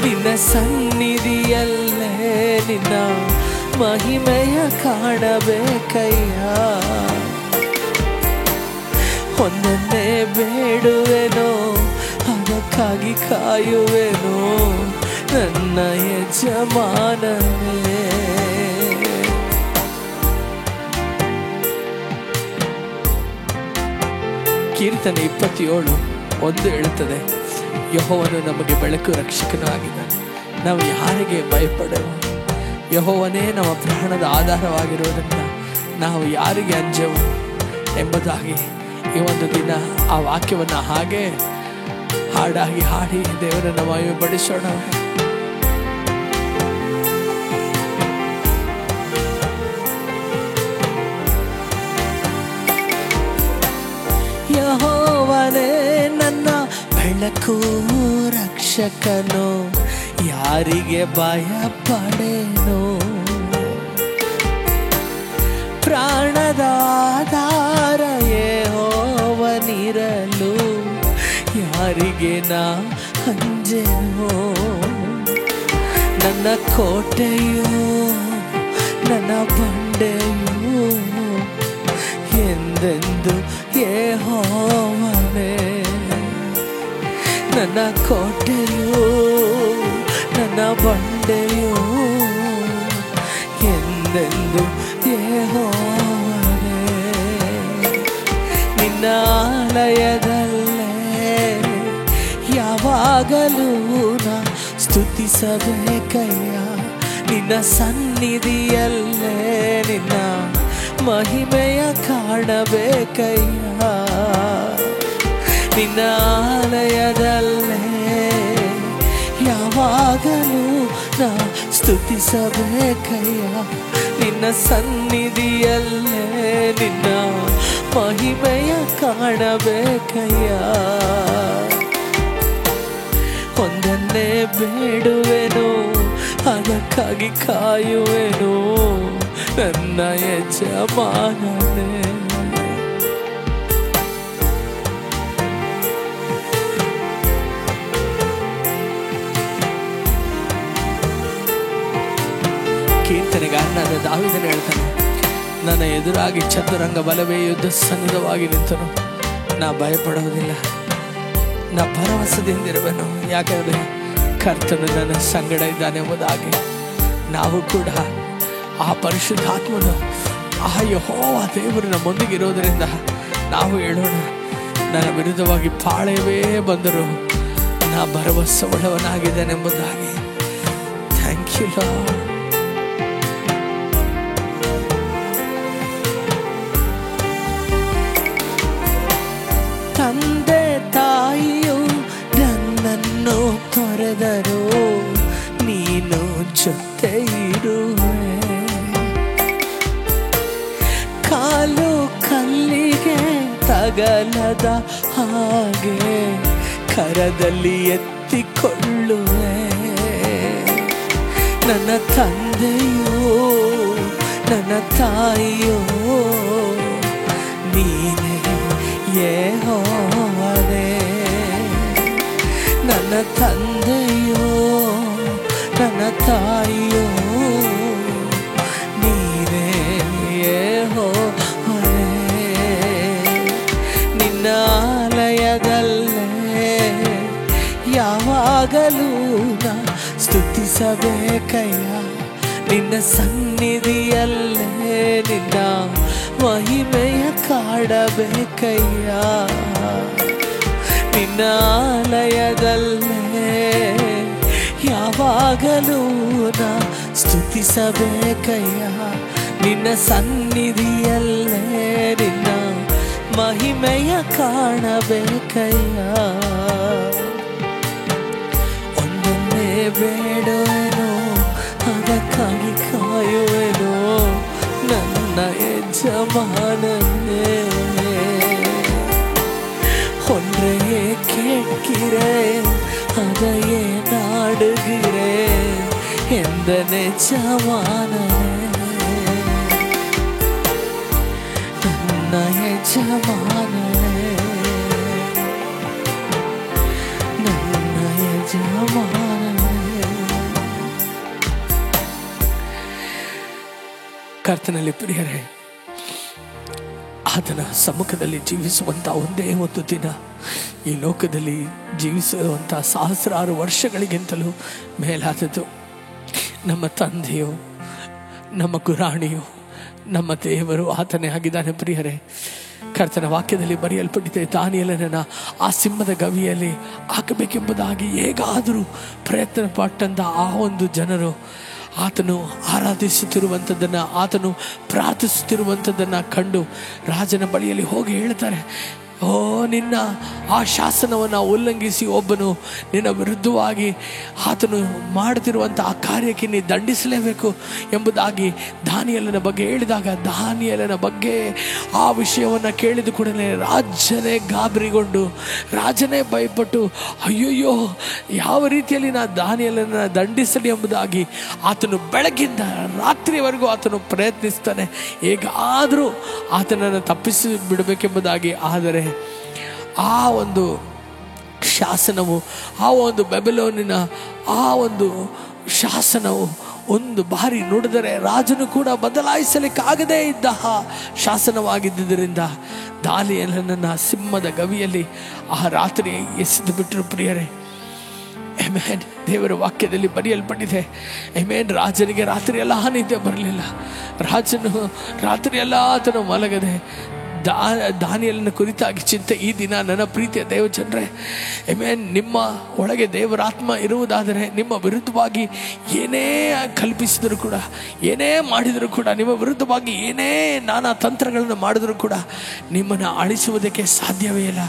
ನಿನ್ನ ಸನ್ನಿಧಿಯಲ್ಲೇ ನಿನ್ನ ಮಹಿಮೆಯ ಕಾಣಬೇಕಯ್ಯ. ಒಂದನ್ನೇ ಬೇಡುವೆನೋ ಅದಕ್ಕಾಗಿ ಕಾಯುವೆನೋ ನನ್ನ ಯಜಮಾನನೇ. ಕೀರ್ತನೆ 27:1 ಹೇಳುತ್ತದೆ, ಯೆಹೋವನು ನಮಗೆ ಬೆಳಕು ರಕ್ಷಕನೂ ಆಗಿದ್ದಾನೆ, ನಾವು ಯಾರಿಗೆ ಭಯಪಡೆವು. ಯೆಹೋವನೇ ನಮ್ಮ ಪ್ರಾಣದ ಆಧಾರವಾಗಿರುವುದರಿಂದ ನಾವು ಯಾರಿಗೆ ಅಂಜೆವು ಎಂಬುದಾಗಿ ಈ ಒಂದು ದಿನ ಆ ವಾಕ್ಯವನ್ನು ಹಾಗೆ ಹಾಡಾಗಿ ಹಾಡಿ ದೇವರನ್ನು ಮಹಿಮೆಪಡಿಸೋಣ. ಯೆಹೋವನೇ ನನ್ನ ಬೆಳಕು ರಕ್ಷಕನು, ಯಾರಿಗೆ ಭಯಪಡೆನು. ಪ್ರಾಣದ ಆಧಾರ ಯೆಹೋವನಿರಲು ಯಾರಿಗೆ ನಾ ಅಂಜೆನು. ನನ್ನ ಕೋಟೆಯು ನನ್ನ ಬಂಡೆಯು ಎಂದೆಂದು ಯೆಹೋವನೇ. ನನ್ನ ಕೋಟೆಯು ನನ್ನ ಬಂಡೆಯು ಎಂದೆಂದು ಯೆಹೋವನೇ. ನಿನ್ನ ಆಲಯದಲ್ಲೇ ಯಾವಾಗಲೂ ನಾ ಸ್ತುತಿಸಬೇಕಯ್ಯ. ನಿನ್ನ ಸನ್ನಿಧಿಯಲ್ಲೇ ನಿನ್ನ ಮಹಿಮೆಯ ಕಾಣಬೇಕಯ್ಯ. ನಿನ್ನ ಆಲಯದಲ್ಲೇ ಯಾವಾಗಲೂ ನಾ ಸ್ತುತಿಸಬೇಕಯ್ಯ. ನಿನ್ನ ಸನ್ನಿಧಿಯಲ್ಲೇ ನಿನ್ನ ಮಹಿಮೆಯ ಕಾಣಬೇಕಯ್ಯ. ಒಂದನ್ನೇ ಬೇಡುವೆನು ಅದಕ್ಕಾಗಿ ಕಾಯುವೆನು ನನ್ನ ಯಜಮಾನನೇ. ಕೀರ್ತನೆಗಾರನಾದ ದಾವೀದನು ಹೇಳ್ತಾನೆ, ನನ್ನ ಎದುರಾಗಿ ಚತುರಂಗ ಬಲವೇ ಯುದ್ಧ ಸನ್ನದ್ಧವಾಗಿ ನಿಂತನು, ನಾ ಭಯಪಡುವುದಿಲ್ಲ, ನಾ ಭರವಸೆದಿಂದಿರುವೆನು, ಯಾಕಂದರೆ ಕರ್ತನು ನನ್ನ ಸಂಗಡ ಇದ್ದಾನೆಂಬುದಾಗಿ. ನಾವು ಕೂಡ ಆ ಪರಿಶುದ್ಧಾತ್ಮನು ಆ ಯೆಹೋವ ದೇವರು ನಮ್ಮೊಂದಿಗೆ ಇರೋದರಿಂದ ನಾವು ಹೇಳೋಣ, ನನ್ನ ವಿರುದ್ಧವಾಗಿ ಪಾಳೆಯವೇ ಬಂದರು ನಾ ಭರವಸೆ ಉಳ್ಳವನಾಗಿದ್ದೇನೆಂಬುದಾಗಿ. Thank you lord. ತಂದೆ ತಾಯಿಯು ನನ್ನನ್ನು ತೊರೆದರು, ನೀನು ಜೊತೆ ಇರುವೆ. ಕಾಲು ಕಲ್ಲಿಗೆ ತಗಲದ ಹಾಗೆ ಕರದಲ್ಲಿ ಎತ್ತಿಕೊಳ್ಳುವೆ. ನನ್ನ ತಂದೆಯೋ ನನ್ನ ತಾಯಿಯೋ ನೀನೇ ಯೆಹೋವನೇ. ನನ್ನ ತಂದೆಯೋ ನನ್ನ ತಾಯಿಯೋ ನೀನೇ ಯೆಹೋವನೇ. ನಿನ್ನ ಆಲಯದಲ್ಲೇ ಯಾವಾಗಲೂ ನಾ ಸ್ತುತಿಸಬೇಕಯ್ಯ. ನಿನ್ನ ಸನ್ನಿಧಿಯಲ್ಲೇ ನಿನ್ನ ಮಹಿಮೆಯ ಕಾಣಬೇಕಯ್ಯ. ನಿನ್ನ ಆಲಯದಲ್ಲೇ ಯಾವಾಗಲೂ ನಾ ಸ್ತುತಿಸಬೇಕಯ್ಯ. ನಿನ್ನ ಸನ್ನಿಧಿಯಲ್ಲೇ ನಿನ್ನ ಮಹಿಮೆಯ ಕಾಣಬೇಕಯ್ಯ. ಒಂದನ್ನೇ ಬೇಡುವೆನೋ ಅದಕ್ಕಾಗಿ ಕಾಯುವೆನೋ ನನ್ನ ಯಜಮಾನನೇ. ஒன்றையே கேட்கிறேன், அதையே நாடுகிறேன், ಎಂದನೆ ಯಜಮಾನನೇ, ನನ್ನ ಯಜಮಾನನೇ, ನನ್ನ ಯಜಮಾನನೇ. ಕರ್ತನಲ್ಲಿ ಪ್ರಿಯರೇ, ಆತನ ಸಮ್ಮುಖದಲ್ಲಿ ಜೀವಿಸುವಂಥ ಒಂದೇ ಒಂದು ದಿನ ಈ ಲೋಕದಲ್ಲಿ ಜೀವಿಸುವಂಥ ಸಹಸ್ರಾರು ವರ್ಷಗಳಿಗಿಂತಲೂ ಮೇಲಾದದ್ದು. ನಮ್ಮ ತಂದೆಯು, ನಮ್ಮ ಗುರಾಣಿಯು, ನಮ್ಮ ದೇವರು ಆತನೇ ಆಗಿದ್ದಾನೆ. ಪ್ರಿಯರೇ, ಕರ್ತನ ವಾಕ್ಯದಲ್ಲಿ ಬರೆಯಲ್ಪಟ್ಟಿದೆ, ದಾನಿಯೇಲನನ್ನ ಆ ಸಿಂಹದ ಗವಿಯಲ್ಲಿ ಹಾಕಬೇಕೆಂಬುದಾಗಿ ಹೇಗಾದರೂ ಪ್ರಯತ್ನ ಪಟ್ಟಂತ ಆ ಒಂದು ಜನರು ಆತನು ಆರಾಧಿಸುತ್ತಿರುವಂಥದ್ದನ್ನು, ಆತನು ಪ್ರಾರ್ಥಿಸುತ್ತಿರುವಂಥದ್ದನ್ನು ಕಂಡು ರಾಜನ ಬಳಿಯಲ್ಲಿ ಹೋಗಿ ಹೇಳ್ತಾರೆ, ಓ, ನಿನ್ನ ಆ ಶಾಸನವನ್ನು ಉಲ್ಲಂಘಿಸಿ ಒಬ್ಬನು ನಿನ್ನ ವಿರುದ್ಧವಾಗಿ ಆತನು ಮಾಡುತ್ತಿರುವಂಥ ಆ ಕಾರ್ಯಕ್ಕೆ ನೀ ದಂಡಿಸಲೇಬೇಕು ಎಂಬುದಾಗಿ ದಾನಿಯೇಲನ ಬಗ್ಗೆ ಹೇಳಿದಾಗ, ದಾನಿಯೇಲನ ಬಗ್ಗೆ ಆ ವಿಷಯವನ್ನು ಕೇಳಿದ ಕೂಡಲೇ ರಾಜನೇ ಗಾಬರಿಗೊಂಡು, ರಾಜನೇ ಭಯಪಟ್ಟು, ಅಯ್ಯೋಯ್ಯೋ, ಯಾವ ರೀತಿಯಲ್ಲಿ ನಾ ದಾನಿಯೇಲನ ದಂಡಿಸಲಿ ಎಂಬುದಾಗಿ ಆತನು ಬೆಳಗಿಂದ ರಾತ್ರಿವರೆಗೂ ಆತನು ಪ್ರಯತ್ನಿಸ್ತಾನೆ, ಹೇಗಾದರೂ ಆತನನ್ನು ತಪ್ಪಿಸಿ ಬಿಡಬೇಕೆಂಬುದಾಗಿ. ಆದರೆ ಆ ಒಂದು ಶಾಸನವು, ಆ ಒಂದು ಬೆಬಲೋನಿನ ಆ ಒಂದು ಶಾಸನವು ಒಂದು ಬಾರಿ ನುಡಿದರೆ ರಾಜನು ಕೂಡ ಬದಲಾಯಿಸಲಿಕ್ಕಾಗದೇ ಇದ್ದ ಶಾಸನವಾಗಿದ್ದರಿಂದ ದಾನಿಯೇಲನನ್ನ ಸಿಂಹದ ಗವಿಯಲ್ಲಿ ಆ ರಾತ್ರಿ ಎಸೆದು ಬಿಟ್ಟರು. ಪ್ರಿಯರೇ, ಆಮೆನ್. ದೇವರ ವಾಕ್ಯದಲ್ಲಿ ಬರೆಯಲ್ಪಟ್ಟಿದೆ, ಆಮೆನ್, ರಾಜನಿಗೆ ರಾತ್ರಿ ಎಲ್ಲ ನಿದ್ದೆ ಬರಲಿಲ್ಲ. ರಾಜನು ರಾತ್ರಿ ಎಲ್ಲ ಆತನು ಮಲಗದೆ ದಾನಿಯೇಲನ ಕುರಿತಾಗಿ ಚಿಂತೆ. ಈ ದಿನ ನನ್ನ ಪ್ರೀತಿಯ ದೇವಜನರೇ, ಆಮೆನ್, ನಿಮ್ಮ ಒಳಗೆ ದೇವರಾತ್ಮ ಇರುವುದಾದರೆ ನಿಮ್ಮ ವಿರುದ್ಧವಾಗಿ ಏನೇ ಕಲ್ಪಿಸಿದರೂ ಕೂಡ, ಏನೇ ಮಾಡಿದರೂ ಕೂಡ, ನಿಮ್ಮ ವಿರುದ್ಧವಾಗಿ ಏನೇ ನಾನಾ ತಂತ್ರಗಳನ್ನು ಮಾಡಿದರೂ ಕೂಡ ನಿಮ್ಮನ್ನು ಅಳಿಸುವುದಕ್ಕೆ ಸಾಧ್ಯವೇ ಇಲ್ಲ.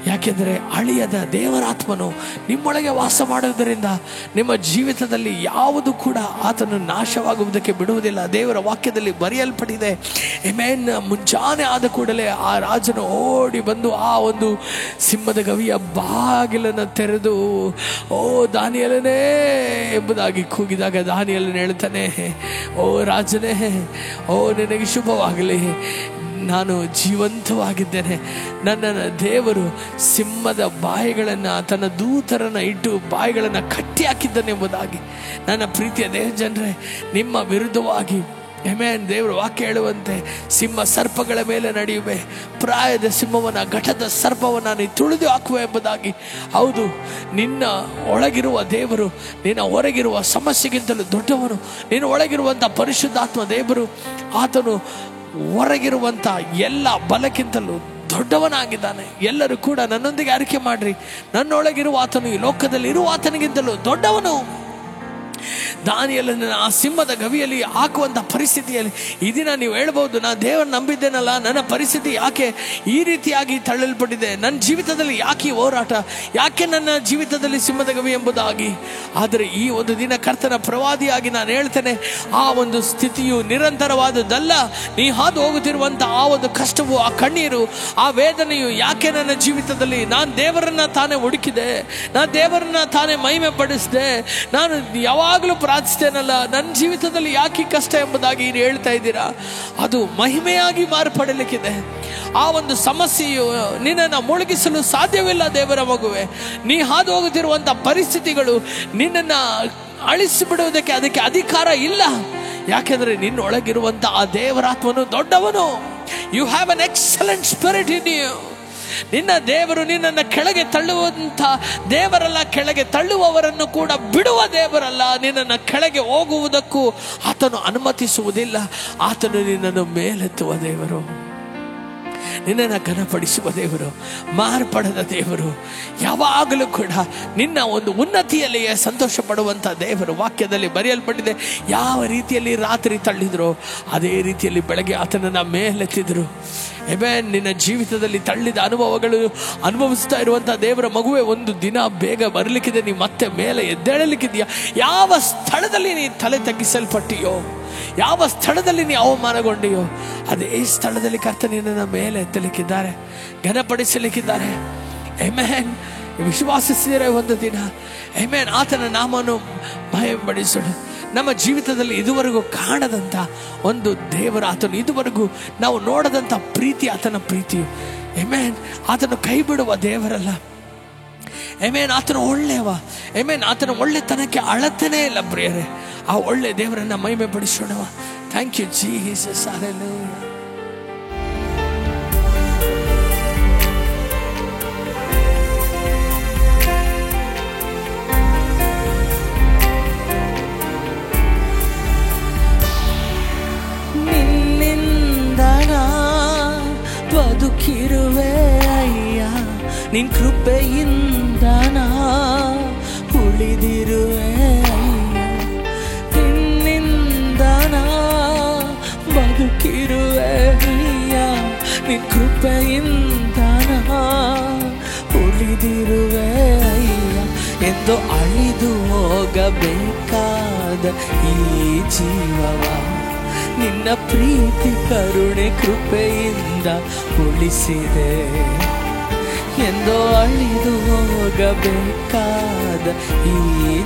ಯಾಕೆಂದರೆ ಅಳಿಯದ ದೇವರಾತ್ಮನು ನಿಮ್ಮೊಳಗೆ ವಾಸ ಮಾಡುವುದರಿಂದ ನಿಮ್ಮ ಜೀವಿತದಲ್ಲಿ ಯಾವುದು ಕೂಡ ಆತನು ನಾಶವಾಗುವುದಕ್ಕೆ ಬಿಡುವುದಿಲ್ಲ. ದೇವರ ವಾಕ್ಯದಲ್ಲಿ ಬರೆಯಲ್ಪಟ್ಟಿದೆ, ಆಮೆನ್. ಮುಂಜಾನೆ ಆದ ಕೂಡಲೇ ಆ ರಾಜನು ಓಡಿ ಬಂದು ಆ ಒಂದು ಸಿಂಹದ ಗವಿಯ ಬಾಗಿಲನ್ನು ತೆರೆದು, ಓ ದಾನಿಯೇಲನೇ ಎಂಬುದಾಗಿ ಕೂಗಿದಾಗ ದಾನಿಯೇಲನು ಹೇಳ್ತಾನೆ, ಓ ರಾಜನೇ, ಓ ನಿನಗೆ ಶುಭವಾಗಲಿ, ನಾನು ಜೀವಂತವಾಗಿದ್ದೇನೆ. ನನ್ನ ದೇವರು ಸಿಂಹದ ಬಾಯಿಗಳನ್ನು, ತನ್ನ ದೂತರನ್ನು ಇಟ್ಟು ಬಾಯಿಗಳನ್ನು ಕಟ್ಟಿ ಹಾಕಿದ್ದಾನೆಂಬುದಾಗಿ. ನನ್ನ ಪ್ರೀತಿಯ ದೇವಜನರೇ, ನಿಮ್ಮ ವಿರುದ್ಧವಾಗಿ, ಆಮೆನ್, ದೇವರ ವಾಕ್ಯ ಹೇಳುವಂತೆ ಸಿಂಹ ಸರ್ಪಗಳ ಮೇಲೆ ನಡೆಯುವೆ, ಪ್ರಾಯದ ಸಿಂಹವನ್ನು, ಘಟದ ಸರ್ಪವನ್ನು ನೀ ತುಳಿದು ಹಾಕುವೆ ಎಂಬುದಾಗಿ. ಹೌದು, ನಿನ್ನ ಒಳಗಿರುವ ದೇವರು ನಿನ್ನ ಹೊರಗಿರುವ ಸಮಸ್ಯೆಗಿಂತಲೂ ದೊಡ್ಡವನು. ನಿನ್ನ ಒಳಗಿರುವಂಥ ಪರಿಶುದ್ಧಾತ್ಮ ದೇವರು, ಆತನು ಹೊರಗಿರುವಂಥ ಎಲ್ಲ ಬಲಕ್ಕಿಂತಲೂ ದೊಡ್ಡವನಾಗಿದ್ದಾನೆ. ಎಲ್ಲರೂ ಕೂಡ ನನ್ನೊಂದಿಗೆ ಆರಿಕೆ ಮಾಡ್ರಿ, ನನ್ನೊಳಗಿರುವ ಆತನು ಈ ಲೋಕದಲ್ಲಿ ಇರುವ ಆತನಿಗಿಂತಲೂ ದೊಡ್ಡವನು. ದಾನಿಯೇಲನನ್ನ ಆ ಸಿಂಹದ ಗವಿಯಲ್ಲಿ ಹಾಕುವಂಥ ಪರಿಸ್ಥಿತಿಯಲ್ಲಿ ಈ ದಿನ ನೀವು ಹೇಳ್ಬೋದು, ನಾನು ದೇವರನ್ನು ನಂಬಿದ್ದೇನಲ್ಲ, ನನ್ನ ಪರಿಸ್ಥಿತಿ ಯಾಕೆ ಈ ರೀತಿಯಾಗಿ ತಳ್ಳಲ್ಪಟ್ಟಿದೆ, ನನ್ನ ಜೀವಿತದಲ್ಲಿ ಯಾಕೆ ಹೋರಾಟ, ಯಾಕೆ ನನ್ನ ಜೀವಿತದಲ್ಲಿ ಸಿಂಹದ ಗವಿ ಎಂಬುದಾಗಿ. ಆದರೆ ಈ ಒಂದು ದಿನ ಕರ್ತನ ಪ್ರವಾದಿಯಾಗಿ ನಾನು ಹೇಳ್ತೇನೆ, ಆ ಒಂದು ಸ್ಥಿತಿಯು ನಿರಂತರವಾದದ್ದಲ್ಲ. ನೀ ಹಾದು ಹೋಗುತ್ತಿರುವಂಥ ಆ ಒಂದು ಕಷ್ಟವು, ಆ ಕಣ್ಣೀರು, ಆ ವೇದನೆಯು ಯಾಕೆ ನನ್ನ ಜೀವಿತದಲ್ಲಿ, ನಾನು ದೇವರನ್ನ ತಾನೇ ಹುಡುಕಿದೆ, ನಾನು ದೇವರನ್ನ ತಾನೇ ಮಹಿಮೆ ಪಡಿಸಿದೆ, ನಾನು ಯಾವಾಗಲೂ ಪ್ರಾರ್ಥಿಸ್ತೇನಲ್ಲ, ನನ್ನ ಜೀವಿತದಲ್ಲಿ ಯಾಕೆ ಕಷ್ಟ ಎಂಬುದಾಗಿ ಹೇಳ್ತಾ ಇದ್ದೀರಾ. ಅದು ಮಹಿಮೆಯಾಗಿ ಮಾರ್ಪಡಲಿಕ್ಕಿದೆ. ಆ ಒಂದು ಸಮಸ್ಯೆಯು ನಿನ್ನನ್ನು ಮುಳುಗಿಸಲು ಸಾಧ್ಯವಿಲ್ಲ. ದೇವರ ಮಗುವೆ, ನೀ ಹಾದು ಹೋಗುತ್ತಿರುವಂಥ ಪರಿಸ್ಥಿತಿಗಳು ನಿನ್ನನ್ನು ಅಳಿಸಿಬಿಡುವುದಕ್ಕೆ ಅದಕ್ಕೆ ಅಧಿಕಾರ ಇಲ್ಲ. ಯಾಕೆಂದರೆ ನಿನ್ನೊಳಗಿರುವಂಥ ಆ ದೇವರಾತ್ಮನು ದೊಡ್ಡವನು. You have an excellent spirit in you. ನಿನ್ನ ದೇವರು ನಿನ್ನನ್ನು ಕೆಳಗೆ ತಳ್ಳುವಂಥ ದೇವರಲ್ಲ, ಕೆಳಗೆ ತಳ್ಳುವವರನ್ನು ಕೂಡ ಬಿಡುವ ದೇವರಲ್ಲ. ನಿನ್ನನ್ನು ಕೆಳಗೆ ಹೋಗುವುದಕ್ಕೂ ಆತನು ಅನುಮತಿಸುವುದಿಲ್ಲ. ಆತನು ನಿನ್ನನ್ನು ಮೇಲೆತ್ತುವ ದೇವರು, ನಿನ್ನನ್ನು ಘನಪಡಿಸುವ ದೇವರು, ಮಾರ್ಪಡದ ದೇವರು, ಯಾವಾಗಲೂ ಕೂಡ ನಿನ್ನ ಒಂದು ಉನ್ನತಿಯಲ್ಲಿಯೇ ಸಂತೋಷ ಪಡುವಂಥ ದೇವರು. ವಾಕ್ಯದಲ್ಲಿ ಬರೆಯಲ್ಪಟ್ಟಿದೆ, ಯಾವ ರೀತಿಯಲ್ಲಿ ರಾತ್ರಿ ತಳ್ಳಿದ್ರು ಅದೇ ರೀತಿಯಲ್ಲಿ ಬೆಳಗ್ಗೆ ಆತನನ್ನು ಮೇಲೆತ್ತಿದ್ರು. ಆಮೆನ್. ನಿನ್ನ ಜೀವಿತದಲ್ಲಿ ತಳ್ಳಿದ ಅನುಭವಗಳು ಅನುಭವಿಸ್ತಾ ಇರುವಂಥ ದೇವರ ಮಗುವೆ, ಒಂದು ದಿನ ಬೇಗ ಬರಲಿಕ್ಕಿದೆ. ನೀವು ಮತ್ತೆ ಮೇಲೆ ಎದ್ದೇಳಲಿಕ್ಕಿದೆಯಾ? ಯಾವ ಸ್ಥಳದಲ್ಲಿ ನೀ ತಲೆ ತಗ್ಗಿಸಲ್ಪಟ್ಟಿಯೋ, ಯಾವ ಸ್ಥಳದಲ್ಲಿ ನೀ ಅವಮಾನಗೊಂಡಿಯೋ, ಅದೇ ಸ್ಥಳದಲ್ಲಿ ಕರ್ತನ ನಿನ್ನನ್ನು ಮೇಲೆ ಎತ್ತಲಿಕ್ಕಿದ್ದಾರೆ, ಘನಪಡಿಸಲಿಕ್ಕಿದ್ದಾರೆ. ಆಮೆನ್. ವಿಶ್ವಾಸಿಸಿದರೆ ಒಂದು ದಿನ, ಆಮೆನ್, ಆತನ ನಾಮವನ್ನು ಮಹಿಮೆಪಡಿಸೋಣ. ನಮ್ಮ ಜೀವಿತದಲ್ಲಿ ಇದುವರೆಗೂ ಕಾಣದಂಥ ಒಂದು ದೇವರ, ಆತನು ಇದುವರೆಗೂ ನಾವು ನೋಡದಂಥ ಪ್ರೀತಿ, ಆತನ ಪ್ರೀತಿಯು. ಆಮೆನ್. ಆತನು ಕೈ ಬಿಡುವ ದೇವರಲ್ಲ. ಆಮೆನ್. ಆತನು ಒಳ್ಳೆಯವ. ಆಮೆನ್. ಆತನ ಒಳ್ಳೆತನಕ್ಕೆ ಅಳತೆನೇ ಇಲ್ಲ ಪ್ರಿಯರೇ. ಆ ಒಳ್ಳೆ ದೇವರನ್ನ ಮಹಿಮೆ ಪಡಿಸೋಣವ. Thank you Jesus. ಹಲ್ಲೆಲೂಯಾ. ಬದುಕಿರುವೆ ಅಯ್ಯ, ನಿನ್ ಕೃಪೆಯಿಂದ ನಾ ಉಳಿದಿರುವೆ ಅಯ್ಯ. ನಿನ್ನಿಂದ ನಾ ಬದುಕಿರುವೆ ಅಯ್ಯ, ನಿನ್ ಕೃಪೆಯಿಂದ ನಾ ಉಳಿದಿರುವೆ ಅಯ್ಯ. ಎಂದು ಅಳಿದು ಹೋಗಬೇಕಾದ ಈ ಜೀವವ ನಿನ್ನ ಪ್ರೀತಿ ಕರುಣೆ ಕೃಪೆಯಿಂದ ಉಳಿಸಿದೆ. ಎಂದು ಅಳಿದು ಹೋಗಬೇಕಾದ ಈ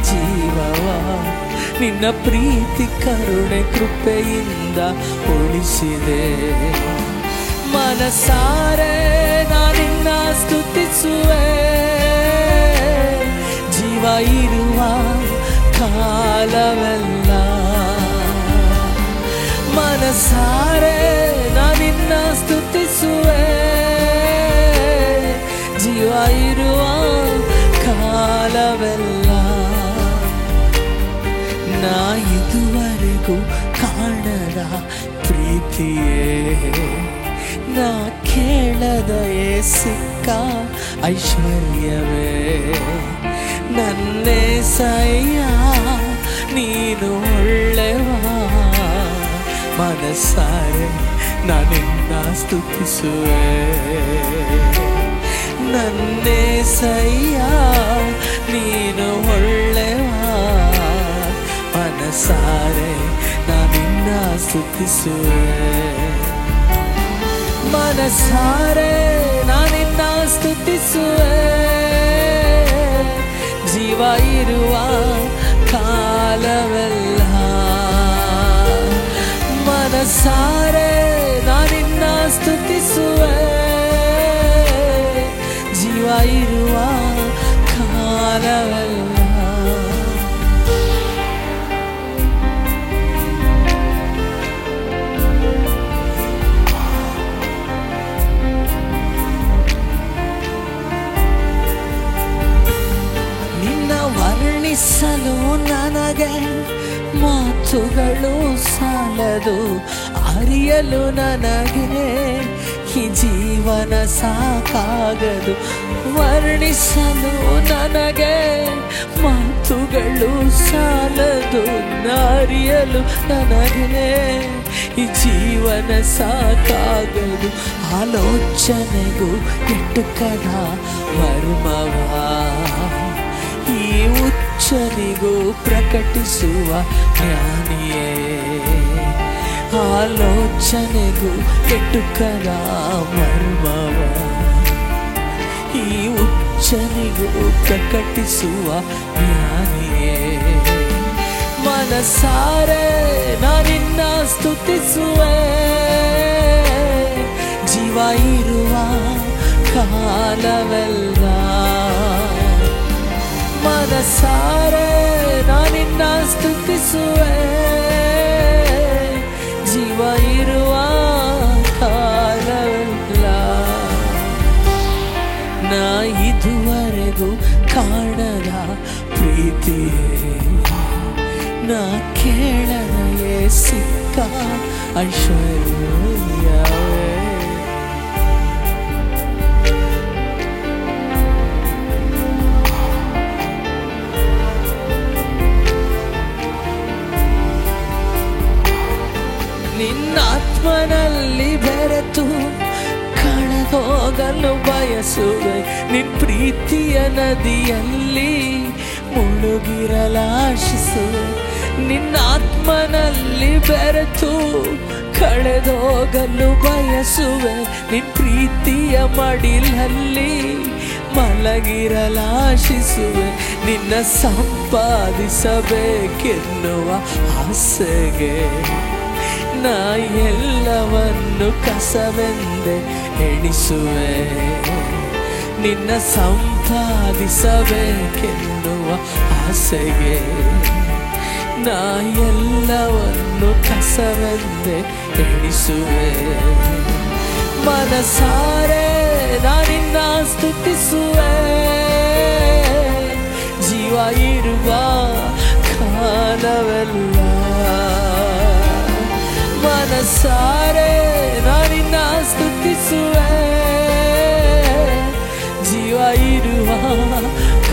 ಜೀವವ ನಿನ್ನ ಪ್ರೀತಿ ಕರುಣೆ ಕೃಪೆಯಿಂದ ಉಳಿಸಿದೆ. ಮನಸಾರೆ ನಾನಿನ್ನ ಸ್ತುತಿಸುವೆ, ಜೀವ ಇರುವ ಕಾಲವೆಲ್ಲ. ಮನಸಾರೆ ನಾನಿನ್ನ ಸ್ತುತಿಸುವೆ, ಜೀವ ಇರುವ ಕಾಲವೆಲ್ಲ. ನಾ ಇದುವರೆಗೂ ಕಾಣದ ಪ್ರೀತಿಯೇ, ನಾ ಕೇಳದೆಯೇ ಸಿಕ್ಕ ಐಶ್ವರ್ಯವೇ. ನನ್ನೇ ಸಯ್ಯ ನೀನು ಒಳ್ಳೆವಾ, ಮನಸಾರೆ ನಾನಿನ್ನ ಸ್ತುತಿಸುವೆ. ನನ್ನೇ ಸಯ್ಯ ನೀನು ಒಳ್ಳೆವಾ, ಮನಸಾರೆ ನಾನಿನ್ನ ಸ್ತುತಿಸುವೆ. ಮನಸಾರೆ ನಾನಿನ್ನ ಸ್ತುತಿಸುವೆ, ಜೀವ ಇರುವ ಕಾಲವೆಲ್ಲ. ಮನಸಾರೆ ನಾನಿನ್ನ ಸ್ತುತಿಸುವೆ, ಜೀವ ಇರುವ ಕಾಲವೆಲ್ಲ. ನಿನ್ನ ವರ್ಣಿಸಲು ನನಗೆ ಮಾತುಗಳು ಸಾಲದು, ಅರಿಯಲು ನನಗೆ ಈ ಜೀವನ ಸಾಕಾಗದು. ವರ್ಣಿಸಲು ನನಗೆ ಮಾತುಗಳು ಸಾಲದು, ಅರಿಯಲು ನನಗೆ ಈ ಜೀವನ ಸಾಕಾಗದು. ಆಲೋಚನೆಗೂ ಎಟ್ಟುಕದ ಮರ್ಮವಾ, ಈ ಹುಚ್ಚನಿಗೂ ಪ್ರಕಟಿಸುವ ಜ್ಞಾನಿಯೇ. ಆಲೋಚನೆಗೂ ಎಟ್ಟುಕದ ಮರ್ಮವ, ಈ ಹುಚ್ಚನಿಗೂ ಪ್ರಕಟಿಸುವ ಜ್ಞಾನಿಯೇ. ಮನಸಾರೆ ನಾನಿನ್ನ ಸ್ತುತಿಸುವೆ, ಜೀವ ಇರುವ ಕಾಲವೆಲ್ಲ. ಮನಸಾರೆ ನಾನಿನ್ನ ಸ್ತುತಿಸುವೆ, ಜೀವ ಇರುವ ಕಾಲವೆಲ್ಲ. ನಾ ಇದುವರೆಗೂ ಕಾಣದ ಪ್ರೀತಿಯೇ, ನಾ ಕೇಳದೆಯೇ ಸಿಕ್ಕ ಐಶ್ವರ್ಯವೇ. ನಿನ್ನಾತ್ಮನಲ್ಲಿ ಬೆರೆತು ಕಳೆದೋಗಲು ಬಯಸುವೆ, ನಿನ್ ಪ್ರೀತಿಯ ನದಿಯಲ್ಲಿ ಮುಳುಗಿರಲಾಶಿಸುವೆ. ನಿನ್ನಾತ್ಮನಲ್ಲಿ ಬೆರೆತು ಕಳೆದೋಗಲು ಬಯಸುವೆ, ನಿನ್ ಪ್ರೀತಿಯ ಮಡಿಲಲ್ಲಿ ಮಲಗಿರಲಾಶಿಸುವೆ ನಿನ್ನ ಸಂಪಾದಿಸಬೇಕೆನ್ನುವ ಆಸೆಗೆ. ನಾ ಎಲ್ಲವನ್ನು ಕಸವೆಂದೆ ಎಣಿಸುವೆ ನಿನ್ನ ಸಂಪಾದಿಸಬೇಕೆನ್ನುವ ಆಸೆಗೆ. ನಾ ಎಲ್ಲವನ್ನು ಕಸವೆಂದೆ ಎಣಿಸುವೆ. ಮನಸಾರೆ ನಾನಿನ್ನ ಸ್ತುತಿಸುವೆ ಜೀವ ಇರುವ ಕಾಲವೆಲ್ಲ. ಮನಸಾರೆ ನಾನಿನ್ನ ಸ್ತುತಿಸುವೆ ಜೀವ ಇರುವ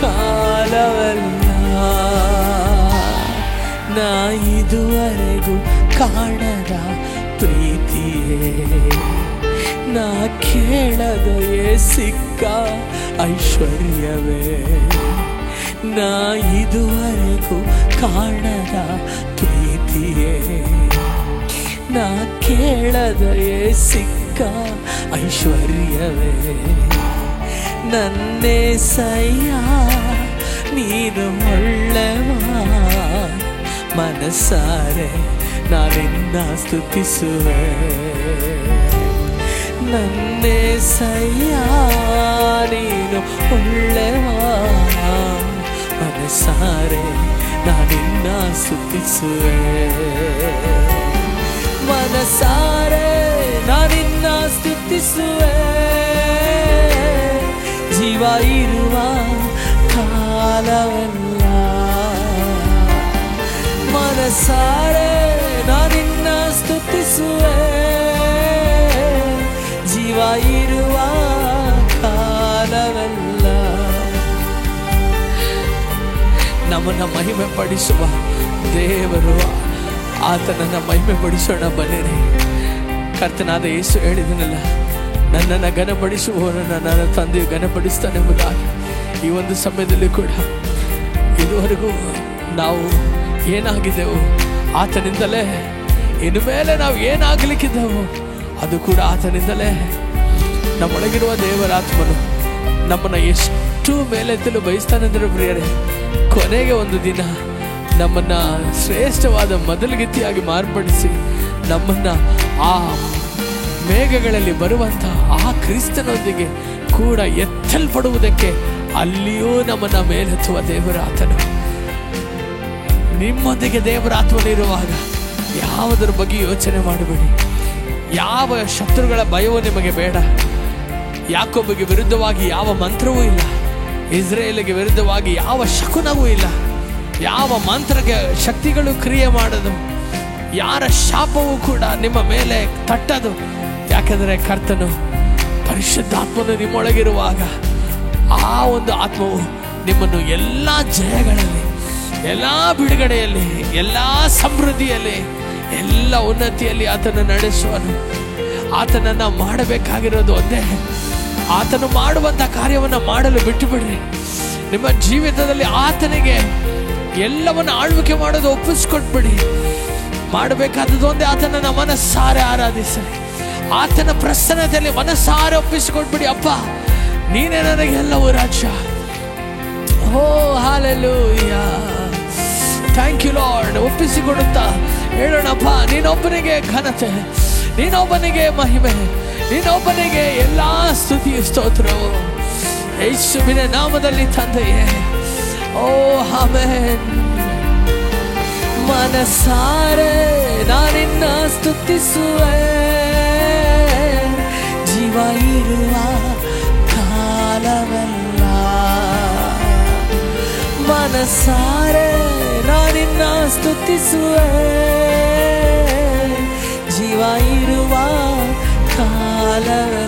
ಕಾಲವೆಲ್ಲ. ನಾ ಇದುವರೆಗೂ ಕಾಣದ ಪ್ರೀತಿಯೇ, ನಾ ಕೇಳದೆಯೇ ಸಿಕ್ಕ ಐಶ್ವರ್ಯವೇ. ನಾ ಇದುವರೆಗೂ ಕಾಣದ ಪ್ರೀತಿಯೇ, ನಾ ಕೇಳದೆಯೇ ಸಿಕ್ಕ ಐಶ್ವರ್ಯವೇ. ನನ್ನೇ ಸಯ್ಯ ನೀನು ಒಳ್ಳೆವ, ಮನಸಾರೆ ನಾನಿನ್ನ ಸ್ತುತಿಸುವೆ. ನನ್ನೇ ಸಯ್ಯ ನೀನು ಒಳ್ಳೆವ, ಮನಸಾರೆ ನಾನಿನ್ನ ಸ್ತುತಿಸುವೆ. ಮನಸಾರೆ ನಾನಿನ್ನ ಸ್ತುತಿಸುವೆ ಜೀವ ಇರುವ ಕಾಲವೆಲ್ಲ. ಮನಸಾರೆ ನಾನಿನ್ನ ಸ್ತುತಿಸುವೆ ಜೀವ ಇರುವ ಕಾಲವೆಲ್ಲ. ನಮ್ಮನ್ನು ಮಹಿಮೆ ಪಡಿಸುವ ದೇವರು, ಆತನನ್ನು ಮಹಿಮೆ ಪಡಿಸೋಣ ಬನ್ನಿರಿ. ಕರ್ತನಾದ ಯೇಸು ಹೇಳಿದನಲ್ಲ, ನನ್ನನ್ನು ಘನಪಡಿಸುವವನನ್ನು ನನ್ನ ತಂದೆಯು ಘನಪಡಿಸ್ತಾನೆಂಬುದಾಗಿ. ಈ ಒಂದು ಸಮಯದಲ್ಲಿ ಕೂಡ ಇದುವರೆಗೂ ನಾವು ಏನಾಗಿದ್ದೆವು ಆತನಿಂದಲೇ, ಇನ್ನು ಮೇಲೆ ನಾವು ಏನಾಗಲಿಕ್ಕಿದ್ದೆವು ಅದು ಕೂಡ ಆತನಿಂದಲೇ. ನಮ್ಮೊಳಗಿರುವ ದೇವರಾತ್ಮನು ನಮ್ಮನ್ನು ಎಷ್ಟು ಮೇಲೆತ್ತಲು ಬಯಸ್ತಾನೆಂದರೆ ಪ್ರಿಯರೇ, ಕೊನೆಗೆ ಒಂದು ದಿನ ನಮ್ಮನ್ನು ಶ್ರೇಷ್ಠವಾದ ಮೊದಲಗಿತ್ತಿಯಾಗಿ ಮಾರ್ಪಡಿಸಿ ನಮ್ಮನ್ನು ಆ ಮೇಘಗಳಲ್ಲಿ ಬರುವಂಥ ಆ ಕ್ರಿಸ್ತನೊಂದಿಗೆ ಕೂಡ ಎತ್ತಲ್ಪಡುವುದಕ್ಕೆ ಅಲ್ಲಿಯೂ ನಮ್ಮನ್ನು ಮೇಲೆತ್ತುವ ದೇವರಾತನು. ನಿಮ್ಮೊಂದಿಗೆ ದೇವರಾತ್ಮನಿರುವಾಗ ಯಾವುದರ ಬಗ್ಗೆ ಯೋಚನೆ ಮಾಡಬೇಡಿ. ಯಾವ ಶತ್ರುಗಳ ಭಯವೂ ನಿಮಗೆ ಬೇಡ. ಯಾಕೋಬಗೆ ವಿರುದ್ಧವಾಗಿ ಯಾವ ಮಂತ್ರವೂ ಇಲ್ಲ, ಇಸ್ರೇಲಿಗೆ ವಿರುದ್ಧವಾಗಿ ಯಾವ ಶಕುನವೂ ಇಲ್ಲ, ಯಾವ ಮಂತ್ರಕ್ಕೆ ಶಕ್ತಿಗಳು ಕ್ರಿಯೆ ಮಾಡದು, ಯಾರ ಶಾಪವೂ ಕೂಡ ನಿಮ್ಮ ಮೇಲೆ ತಟ್ಟದು. ಯಾಕೆಂದರೆ ಕರ್ತನು ಪರಿಶುದ್ಧಾತ್ಮನು ನಿಮ್ಮೊಳಗಿರುವಾಗ ಆ ಒಂದು ಆತ್ಮವು ನಿಮ್ಮನ್ನು ಎಲ್ಲ ಜಯಗಳಲ್ಲಿ, ಎಲ್ಲ ಬಿಡುಗಡೆಯಲ್ಲಿ, ಎಲ್ಲ ಸಮೃದ್ಧಿಯಲ್ಲಿ, ಎಲ್ಲ ಉನ್ನತಿಯಲ್ಲಿ ಆತನ ನಡೆಸುವನು. ಆತನನ್ನು ಮಾಡಬೇಕಾಗಿರೋದು ಒಂದೇ, ಆತನು ಮಾಡುವಂಥ ಕಾರ್ಯವನ್ನು ಮಾಡಲು ಬಿಟ್ಟು ಬಿಡ್ರಿ. ನಿಮ್ಮ ಜೀವಿತದಲ್ಲಿ ಆತನಿಗೆ ಎಲ್ಲವನ್ನು ಆಳ್ವಿಕೆ ಮಾಡೋದು ಒಪ್ಪಿಸ್ಕೊಟ್ಬಿಡಿ. ಮಾಡಬೇಕಾದದ್ದು ಒಂದೇ, ಆತನನ್ನು ಮನಸ್ಸಾರೆ ಆರಾಧಿಸಲಿ. ಆತನ ಪ್ರಸನ್ನತೆಯಲ್ಲಿ ಮನಸ್ಸಾರೆ ಒಪ್ಪಿಸಿಕೊಟ್ಬಿಡಿ. ಅಪ್ಪ ನೀನೇ ನನಗೆ ಎಲ್ಲವೂ ರಾಜ್ಯ. ಓ ಹಲ್ಲೆಲೂಯಾ, ಥ್ಯಾಂಕ್ ಯು ಲಾರ್ಡ್. ಒಪ್ಪಿಸಿಕೊಡುತ್ತಾ ಹೇಳೋಣಪ್ಪ, ನೀನೊಬ್ಬನಿಗೆ ಘನತೆ, ನೀನೊಬ್ಬನಿಗೆ ಮಹಿಮೆ, ನೀನೊಬ್ಬನಿಗೆ ಎಲ್ಲ ಸ್ತುತಿ ಸ್ತೋತ್ರವು ಯೇಸುವಿನ ನಾಮದಲ್ಲಿ ತಂದೆಯೇ. ಓ ಆಮೆನ್. ಮನಸಾರೆ ನಾನಿನ್ನ ಸ್ತುತಿಸುವೆ ಜೀವ ಇರುವ ಕಾಲವೆಲ್ಲ. ಮನಸಾರೆ ನಾನಿನ್ನ ಸ್ತುತಿಸುವೆ ಜೀವ ಇರುವ ಕಾಲವೆಲ್ಲ.